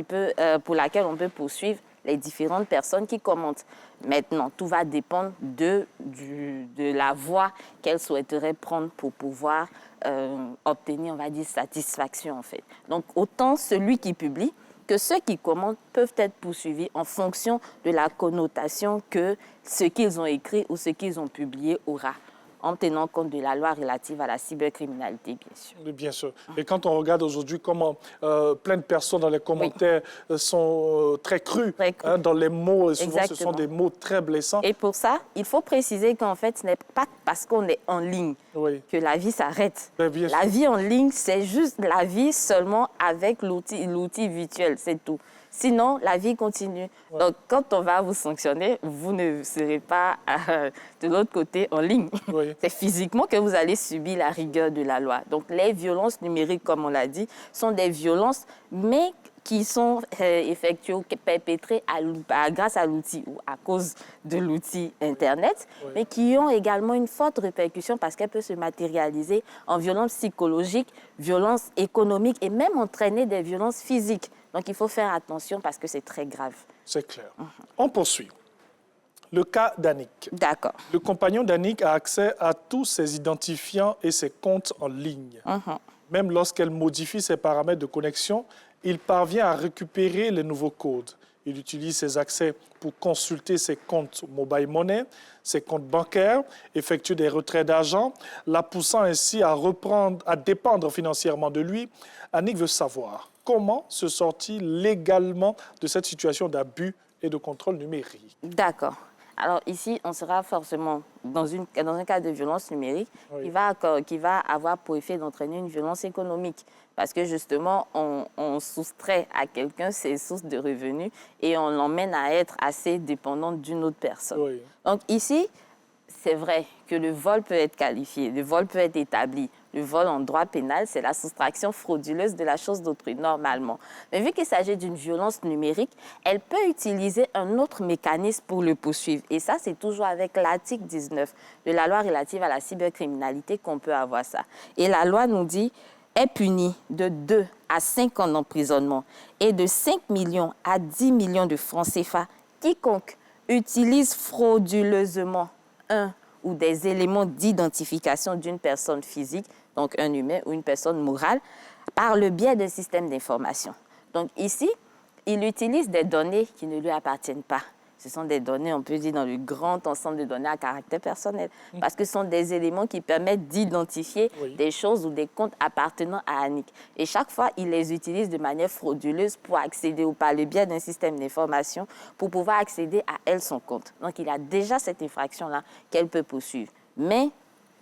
pour laquelle on peut poursuivre les différentes personnes qui commentent. Maintenant, tout va dépendre de la voie qu'elle souhaiterait prendre pour pouvoir obtenir, on va dire, satisfaction, en fait. Donc, autant celui qui publie que ceux qui commentent peuvent être poursuivis en fonction de la connotation que ce qu'ils ont écrit ou ce qu'ils ont publié aura, en tenant compte de la loi relative à la cybercriminalité, bien sûr. Bien sûr. Et quand on regarde aujourd'hui comment plein de personnes dans les commentaires sont très crues dans les mots, et souvent ce sont des mots très blessants. Et pour ça, il faut préciser qu'en fait, ce n'est pas parce qu'on est en ligne que la vie s'arrête. La vie en ligne, c'est juste la vie seulement avec l'outil virtuel, c'est tout. Sinon, la vie continue. Donc, quand on va vous sanctionner, vous ne serez pas de l'autre côté en ligne. C'est physiquement que vous allez subir la rigueur de la loi. Donc, les violences numériques, comme on l'a dit, sont des violences, mais qui sont effectuées ou perpétrées grâce à l'outil ou à cause de l'outil Internet, mais qui ont également une forte répercussion parce qu'elle peut se matérialiser en violence psychologique, violence économique et même entraîner des violences physiques. Donc, il faut faire attention parce que c'est très grave. C'est clair. On poursuit. Le cas d'Annick. D'accord. Le compagnon d'Annick a accès à tous ses identifiants et ses comptes en ligne. Même lorsqu'elle modifie ses paramètres de connexion, il parvient à récupérer les nouveaux codes. Il utilise ses accès pour consulter ses comptes mobile money, ses comptes bancaires, effectuer des retraits d'argent, la poussant ainsi à dépendre financièrement de lui. Annick veut savoir comment se sortir légalement de cette situation d'abus et de contrôle numérique. D'accord. Alors ici, on sera forcément dans un cas de violence numérique qui va avoir pour effet d'entraîner une violence économique. Parce que justement, on soustrait à quelqu'un ses sources de revenus et on l'emmène à être assez dépendant d'une autre personne. Donc ici, c'est vrai que le vol peut être qualifié, le vol peut être établi. Le vol en droit pénal, c'est la soustraction frauduleuse de la chose d'autrui, normalement. Mais vu qu'il s'agit d'une violence numérique, elle peut utiliser un autre mécanisme pour le poursuivre. Et ça, c'est toujours avec l'article 19 de la loi relative à la cybercriminalité qu'on peut avoir ça. Et la loi nous dit est puni de 2 à 5 ans d'emprisonnement et de 5 millions à 10 millions de francs CFA quiconque utilise frauduleusement un ou des éléments d'identification d'une personne physique, donc un humain ou une personne morale, par le biais d'un système d'information. Donc ici, il utilise des données qui ne lui appartiennent pas. Ce sont des données, on peut dire, dans le grand ensemble de données à caractère personnel, parce que ce sont des éléments qui permettent d'identifier des choses ou des comptes appartenant à Annick. Et chaque fois, il les utilise de manière frauduleuse pour accéder ou par le biais d'un système d'information pour pouvoir accéder à elle, son compte. Donc, il y a déjà cette infraction-là qu'elle peut poursuivre. mais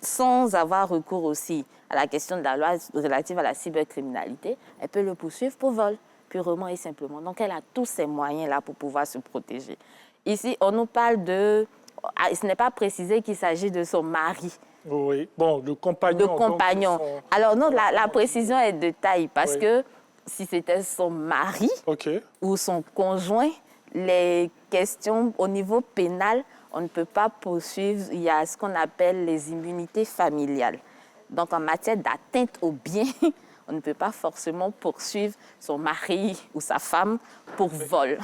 sans avoir recours aussi à la question de la loi relative à la cybercriminalité, elle peut le poursuivre pour vol, purement et simplement. Donc, elle a tous ces moyens-là pour pouvoir se protéger. Ici, on nous parle de... Ce n'est pas précisé qu'il s'agit de son mari. Oui, bon, le compagnon. Le compagnon. Donc, alors non, la précision est de taille parce que si c'était son mari ou son conjoint, les questions au niveau pénal, on ne peut pas poursuivre. Il y a ce qu'on appelle les immunités familiales. Donc, en matière d'atteinte au bien, on ne peut pas forcément poursuivre son mari ou sa femme pour vol.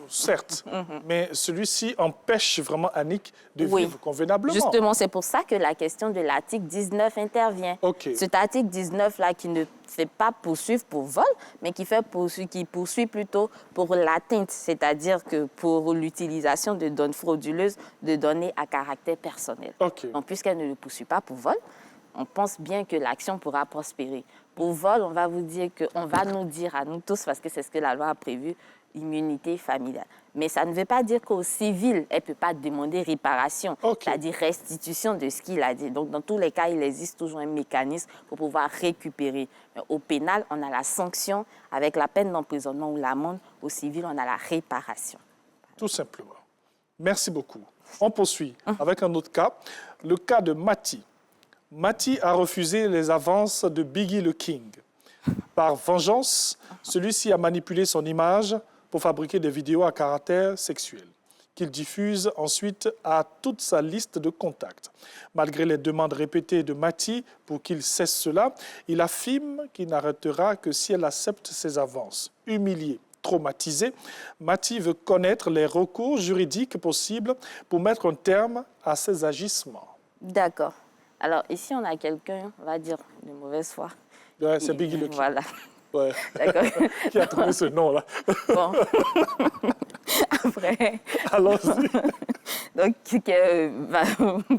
Certes, mais celui-ci empêche vraiment Annick de vivre convenablement. Justement, c'est pour ça que la question de l'article 19 intervient. Cet article 19-là qui ne fait pas poursuivre pour vol, mais qui poursuit plutôt pour l'atteinte, c'est-à-dire que pour l'utilisation de données frauduleuses, de données à caractère personnel. Donc, puisqu'elle ne le poursuit pas pour vol, on pense bien que l'action pourra prospérer. Pour vol, on va vous dire qu'on va nous dire à nous tous, parce que c'est ce que la loi a prévu, immunité familiale. Mais ça ne veut pas dire qu'au civil, elle ne peut pas demander réparation, c'est-à-dire restitution de ce qu'il a dit. Donc, dans tous les cas, il existe toujours un mécanisme pour pouvoir récupérer. Mais au pénal, on a la sanction avec la peine d'emprisonnement ou l'amende. Au civil, on a la réparation. Tout simplement. Merci beaucoup. On poursuit avec un autre cas, le cas de Mati. Mati a refusé les avances de Biggie le King. Par vengeance, celui-ci a manipulé son image pour fabriquer des vidéos à caractère sexuel, qu'il diffuse ensuite à toute sa liste de contacts. Malgré les demandes répétées de Mati pour qu'il cesse cela, il affirme qu'il n'arrêtera que si elle accepte ses avances. Humilié, traumatisé, Mati veut connaître les recours juridiques possibles pour mettre un terme à ses agissements. D'accord. Alors, ici, on a quelqu'un, on va dire, de mauvaise foi. Ouais, c'est Biggie le King. Voilà. Ouais. D'accord. Qui a trouvé ce nom-là? Bon. Après. Allons-y. Donc, qui est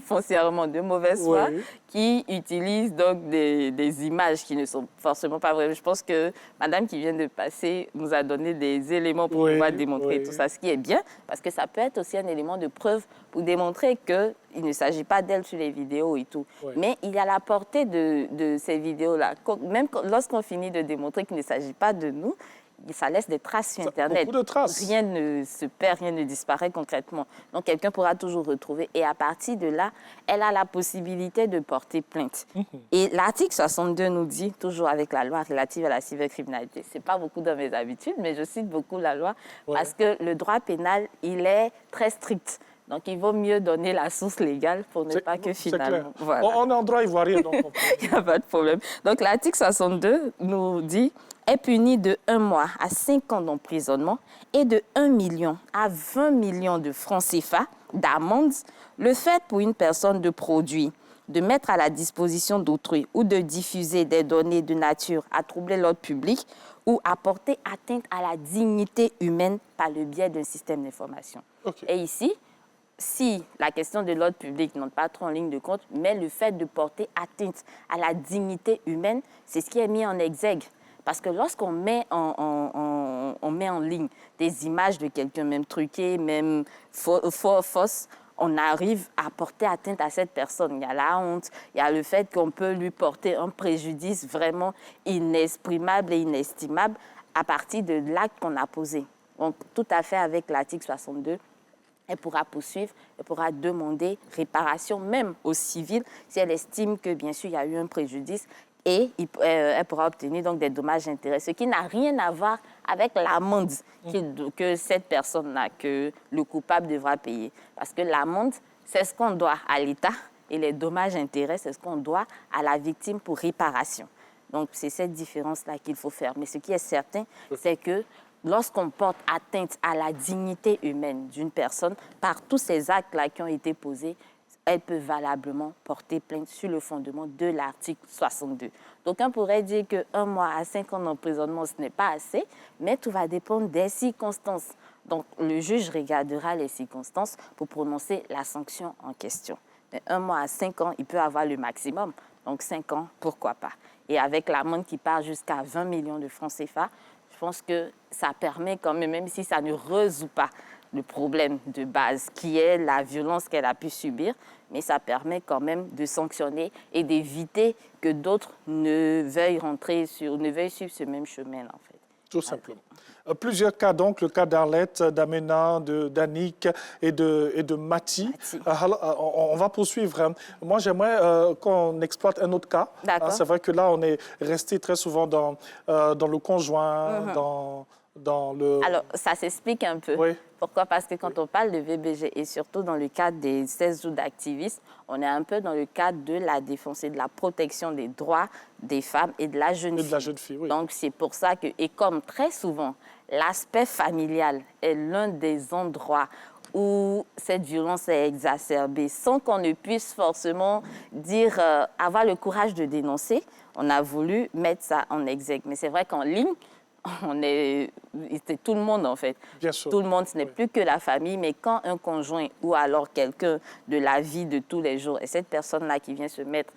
foncièrement de mauvaise foi, qui utilise donc des images qui ne sont forcément pas vraies. Je pense que madame qui vient de passer nous a donné des éléments pour pouvoir démontrer tout ça, ce qui est bien, parce que ça peut être aussi un élément de preuve pour démontrer qu'il ne s'agit pas d'elle sur les vidéos et tout. Mais il y a la portée de ces vidéos-là. Même lorsqu'on finit de démontrer qu'il ne s'agit pas de nous, ça laisse des traces sur Internet. Beaucoup de traces. Rien ne se perd, rien ne disparaît concrètement. Donc, quelqu'un pourra toujours retrouver. Et à partir de là, elle a la possibilité de porter plainte. Et l'article 62 nous dit, toujours avec la loi relative à la cybercriminalité, ce n'est pas beaucoup dans mes habitudes, mais je cite beaucoup la loi parce que le droit pénal, il est très strict. Donc, il vaut mieux donner la source légale pour ne pas que finalement... Voilà. On est en droit ivoirien, donc... Il n'y a pas de problème. Donc, l'article 62 nous dit est puni de 1 mois à 5 ans d'emprisonnement et de 1 million à 20 millions de francs CFA d'amende le fait pour une personne de produire, de mettre à la disposition d'autrui ou de diffuser des données de nature à troubler l'ordre public ou à porter atteinte à la dignité humaine par le biais d'un système d'information. Et ici, si la question de l'ordre public n'entre pas trop en ligne de compte, mais le fait de porter atteinte à la dignité humaine, c'est ce qui est mis en exergue. Parce que lorsqu'on met on met en ligne des images de quelqu'un, même truquées, même fausses, on arrive à porter atteinte à cette personne. Il y a la honte, il y a le fait qu'on peut lui porter un préjudice vraiment inexprimable et inestimable à partir de l'acte qu'on a posé. Donc, tout à fait avec l'article 62, elle pourra poursuivre, elle pourra demander réparation, même au civil, si elle estime que, bien sûr, il y a eu un préjudice. Et elle pourra obtenir donc des dommages et intérêts, ce qui n'a rien à voir avec l'amende que cette personne-là, que le coupable devra payer. Parce que l'amende, c'est ce qu'on doit à l'État et les dommages et intérêts, c'est ce qu'on doit à la victime pour réparation. Donc, c'est cette différence-là qu'il faut faire. Mais ce qui est certain, c'est que lorsqu'on porte atteinte à la dignité humaine d'une personne, par tous ces actes-là qui ont été posés, elle peut valablement porter plainte sur le fondement de l'article 62. Donc, on pourrait dire que 1 mois à 5 ans d'emprisonnement, ce n'est pas assez, mais tout va dépendre des circonstances. Donc, le juge regardera les circonstances pour prononcer la sanction en question. Mais 1 mois à 5 ans, il peut avoir le maximum. Donc, 5 ans, pourquoi pas. Et avec l'amende qui part jusqu'à 20 millions de francs CFA, je pense que ça permet quand même si ça ne résout pas le problème de base, qui est la violence qu'elle a pu subir, mais ça permet quand même de sanctionner et d'éviter que d'autres ne veuillent suivre ce même chemin, en fait. Tout simplement. Plusieurs cas, donc, le cas d'Arlette, d'Amena, d'Annick et de Mati. On va poursuivre. Hein. Moi, j'aimerais qu'on exploite un autre cas. C'est vrai que là, on est resté très souvent dans le conjoint, dans le... Alors, ça s'explique un peu. Oui. Pourquoi? Parce que quand on parle de VBG, et surtout dans le cadre des 16 jours d'activisme, on est un peu dans le cadre de la défense et de la protection des droits des femmes et de la jeune fille. Oui. Donc, c'est pour ça que, et comme très souvent, l'aspect familial est l'un des endroits où cette violence est exacerbée, sans qu'on ne puisse forcément dire, avoir le courage de dénoncer, on a voulu mettre ça en exergue. Mais c'est vrai qu'en ligne, c'est tout le monde en fait. Bien sûr. Tout le monde, ce n'est plus que la famille, mais quand un conjoint ou alors quelqu'un de la vie de tous les jours, et cette personne-là qui vient se mettre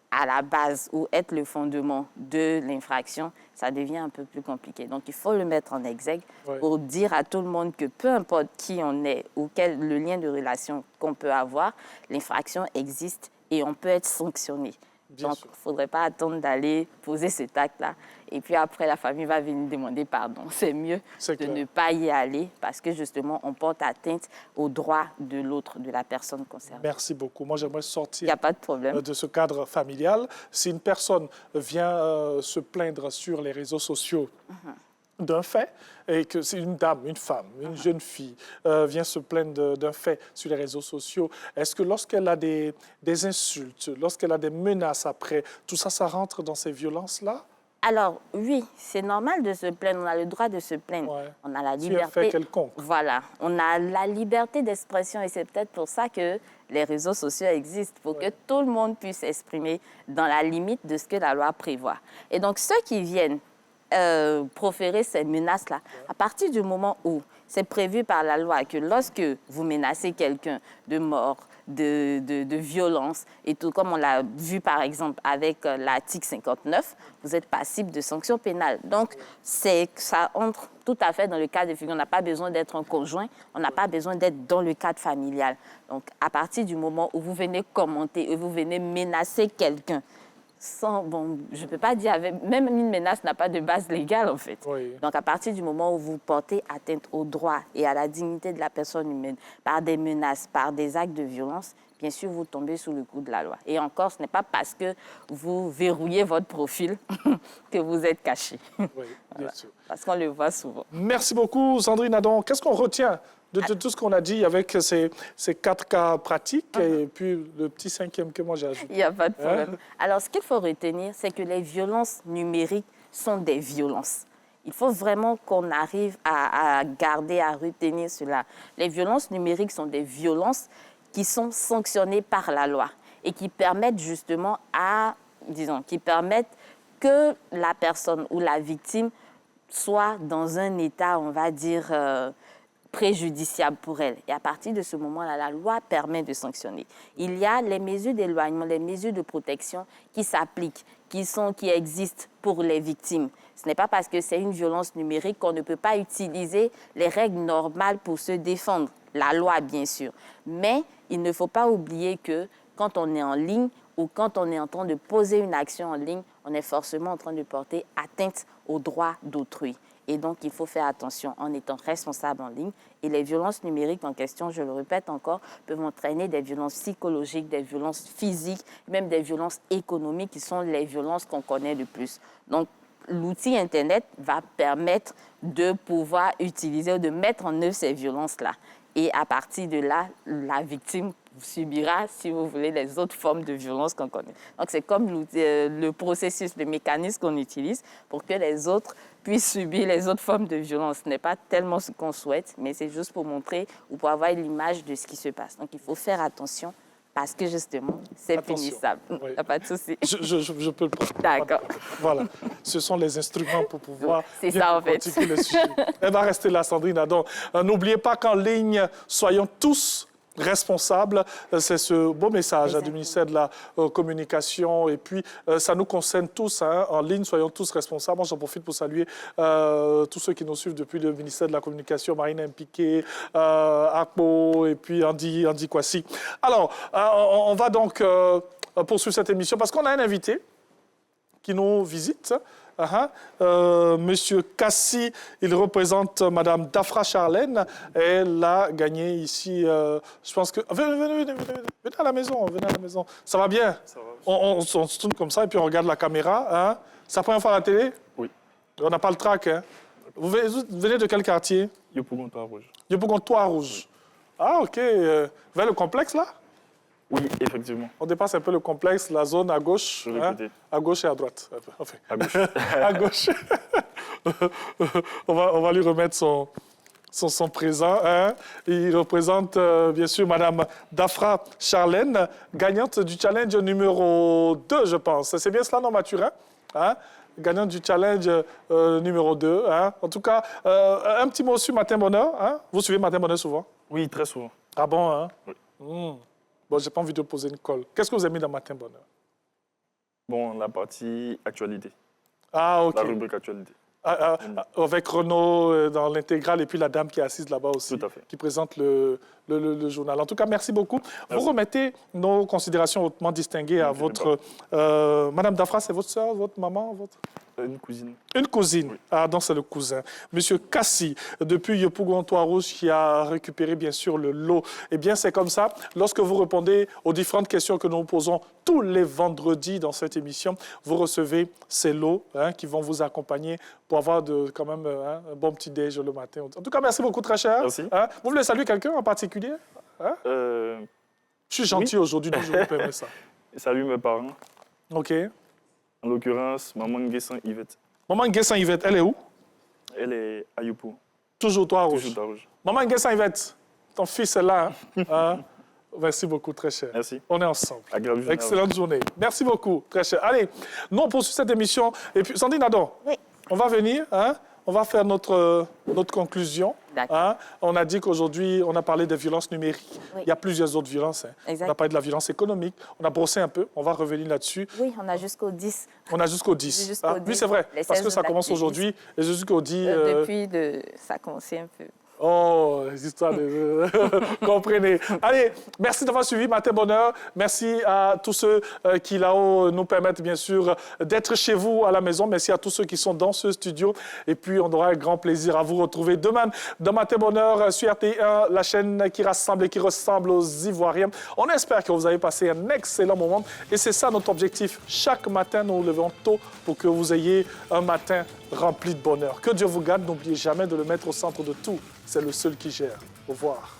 à la base ou être le fondement de l'infraction, ça devient un peu plus compliqué. Donc, il faut le mettre en exergue pour dire à tout le monde que peu importe qui on est ou quel le lien de relation qu'on peut avoir, l'infraction existe et on peut être sanctionné. Donc, il ne faudrait pas attendre d'aller poser cet acte-là. Et puis après, la famille va venir demander pardon. C'est mieux de ne pas y aller parce que justement, on porte atteinte aux droits de l'autre, de la personne concernée. Merci beaucoup. Moi, j'aimerais sortir de ce cadre familial. Si une personne vient se plaindre sur les réseaux sociaux, d'un fait, et que c'est une dame, une femme, une jeune fille vient se plaindre d'un fait sur les réseaux sociaux, est-ce que lorsqu'elle a des insultes, lorsqu'elle a des menaces après, tout ça, ça rentre dans ces violences-là? Alors, oui, c'est normal de se plaindre, on a le droit de se plaindre. On a la liberté. Un fait quelconque. Voilà, on a la liberté d'expression et c'est peut-être pour ça que les réseaux sociaux existent, pour que tout le monde puisse s'exprimer dans la limite de ce que la loi prévoit. Et donc, ceux qui viennent proférer ces menaces-là, à partir du moment où c'est prévu par la loi que lorsque vous menacez quelqu'un de mort, de violence, et tout comme on l'a vu par exemple avec l'article 59, vous êtes passible de sanctions pénales. Donc, ça entre tout à fait dans le cadre de figure. On n'a pas besoin d'être un conjoint, on n'a pas besoin d'être dans le cadre familial. Donc, à partir du moment où vous venez commenter et vous venez menacer quelqu'un, je ne peux pas dire, même une menace n'a pas de base légale en fait. Donc à partir du moment où vous portez atteinte aux droits et à la dignité de la personne humaine par des menaces, par des actes de violence, bien sûr vous tombez sous le coup de la loi. Et encore, ce n'est pas parce que vous verrouillez votre profil que vous êtes caché. Oui, bien sûr. Parce qu'on le voit souvent. Merci beaucoup Sandrine Nadon. Qu'est-ce qu'on retient de tout ce qu'on a dit avec ces 4 cas pratiques et puis le petit 5e que moi j'ai ajouté? Il n'y a pas de problème. Alors, ce qu'il faut retenir, c'est que les violences numériques sont des violences. Il faut vraiment qu'on arrive à garder, à retenir cela. Les violences numériques sont des violences qui sont sanctionnées par la loi et qui permettent justement qui permettent que la personne ou la victime soit dans un état, on va dire, préjudiciable pour elle. Et à partir de ce moment-là, la loi permet de sanctionner. Il y a les mesures d'éloignement, les mesures de protection qui s'appliquent, qui existent pour les victimes. Ce n'est pas parce que c'est une violence numérique qu'on ne peut pas utiliser les règles normales pour se défendre. La loi, bien sûr. Mais il ne faut pas oublier que quand on est en ligne ou quand on est en train de poser une action en ligne, on est forcément en train de porter atteinte aux droits d'autrui. Et donc, il faut faire attention en étant responsable en ligne. Et les violences numériques en question, je le répète encore, peuvent entraîner des violences psychologiques, des violences physiques, même des violences économiques qui sont les violences qu'on connaît le plus. Donc, l'outil Internet va permettre de pouvoir utiliser ou de mettre en œuvre ces violences-là. Et à partir de là, la victime subira, si vous voulez, les autres formes de violence qu'on connaît. Donc, c'est comme le processus, le mécanisme qu'on utilise pour que les autres puissent subir les autres formes de violence. Ce n'est pas tellement ce qu'on souhaite, mais c'est juste pour montrer ou pour avoir l'image de ce qui se passe. Donc, il faut faire attention parce que, justement, c'est punissable. Il n'y a pas de souci. Je peux le prendre. D'accord. Voilà. Ce sont les instruments pour pouvoir pratiquer le sujet. Elle va rester là, Sandrine Nadon. N'oubliez pas qu'en ligne, soyons tous responsable. C'est ce beau message du ministère de la Communication. Et puis, ça nous concerne tous, hein, en ligne, soyons tous responsables. Moi, j'en profite pour saluer tous ceux qui nous suivent depuis le ministère de la Communication, Marine Impiqué, Akpo et puis Andy Kwasi. Alors, on va donc poursuivre cette émission parce qu'on a un invité qui nous visite. Monsieur Kassi, il représente Madame Dafra Charlène. Elle a gagné ici, je pense que... Venez à la maison, Ça va bien? Ça va. On se tourne comme ça et puis on regarde la caméra. Hein? C'est la première fois à la télé? Oui. On n'a pas le trac, hein? Vous venez de quel quartier? Yopougon-Trois-Rouges. Yopougon-Trois-Rouges. Ah, OK. Vers le complexe, là? Oui, effectivement. On dépasse un peu le complexe, la zone à gauche, hein, à gauche et à droite. Enfin, à gauche. À gauche. on va lui remettre son présent. Hein. Il représente bien sûr Madame Dafra Charlène, gagnante du challenge numéro 2, je pense. C'est bien cela, non, Mathurin? Hein? Gagnante du challenge numéro 2. Hein. En tout cas, un petit mot sur Matin Bonheur. Hein. Vous suivez Matin Bonheur souvent? Oui, très souvent. Ah bon, hein? Oui. Bon, j'ai pas envie de poser une colle. Qu'est-ce que vous avez mis dans Matin Bonheur? Bon, la partie actualité. Ah, OK. La rubrique actualité. Avec Renaud dans l'intégrale et puis la dame qui est assise là-bas aussi, Tout à fait. qui présente le journal. En tout cas, merci beaucoup. Merci. Vous remettez nos considérations hautement distinguées à votre... Madame Dafra, c'est votre soeur, votre maman, votre... Une cousine. Une cousine. Oui. Ah, donc c'est le cousin. Monsieur Kassi, depuis Yopougon-Trois-Rouges, qui a récupéré bien sûr le lot. Eh bien, c'est comme ça. Lorsque vous répondez aux différentes questions que nous posons tous les vendredis dans cette émission, vous recevez ces lots qui vont vous accompagner pour avoir quand même un bon petit déj le matin. En tout cas, merci beaucoup, très cher. Merci. Vous voulez saluer quelqu'un en particulier? Je suis gentil aujourd'hui, donc je vous permets ça. Salut mes parents. OK. En l'occurrence, maman Nguessan Yvette. Maman Nguessan Yvette, elle est où? Elle est à Yopou. Toujours Trois-Rouges. Toujours Trois-Rouges. Maman Nguessan Yvette, ton fils est là. Merci beaucoup, très cher. Merci. On est ensemble. Agréable journée. Excellente journée. Merci beaucoup, très cher. Allez, nous, on poursuit cette émission. Et puis, Sandrine Nadon, on va venir, on va faire notre conclusion. On a dit qu'aujourd'hui, on a parlé des violences numériques. Oui. Il y a plusieurs autres violences. On a parlé de la violence économique. On a brossé un peu. On va revenir là-dessus. Oui, on a jusqu'au 10. On a jusqu'au 10. Oui, c'est vrai. Parce que ça commence aujourd'hui et jusqu'au 10. Ça a commencé un peu. Oh, les histoires de... Comprenez. Allez, merci d'avoir suivi Matin Bonheur. Merci à tous ceux qui, là-haut, nous permettent, bien sûr, d'être chez vous à la maison. Merci à tous ceux qui sont dans ce studio. Et puis, on aura un grand plaisir à vous retrouver demain dans Matin Bonheur sur RTI1, la chaîne qui rassemble et qui ressemble aux Ivoiriens. On espère que vous avez passé un excellent moment. Et c'est ça notre objectif. Chaque matin, nous nous levons tôt pour que vous ayez un matin rempli de bonheur. Que Dieu vous garde. N'oubliez jamais de le mettre au centre de tout. C'est le seul qui gère. Au revoir.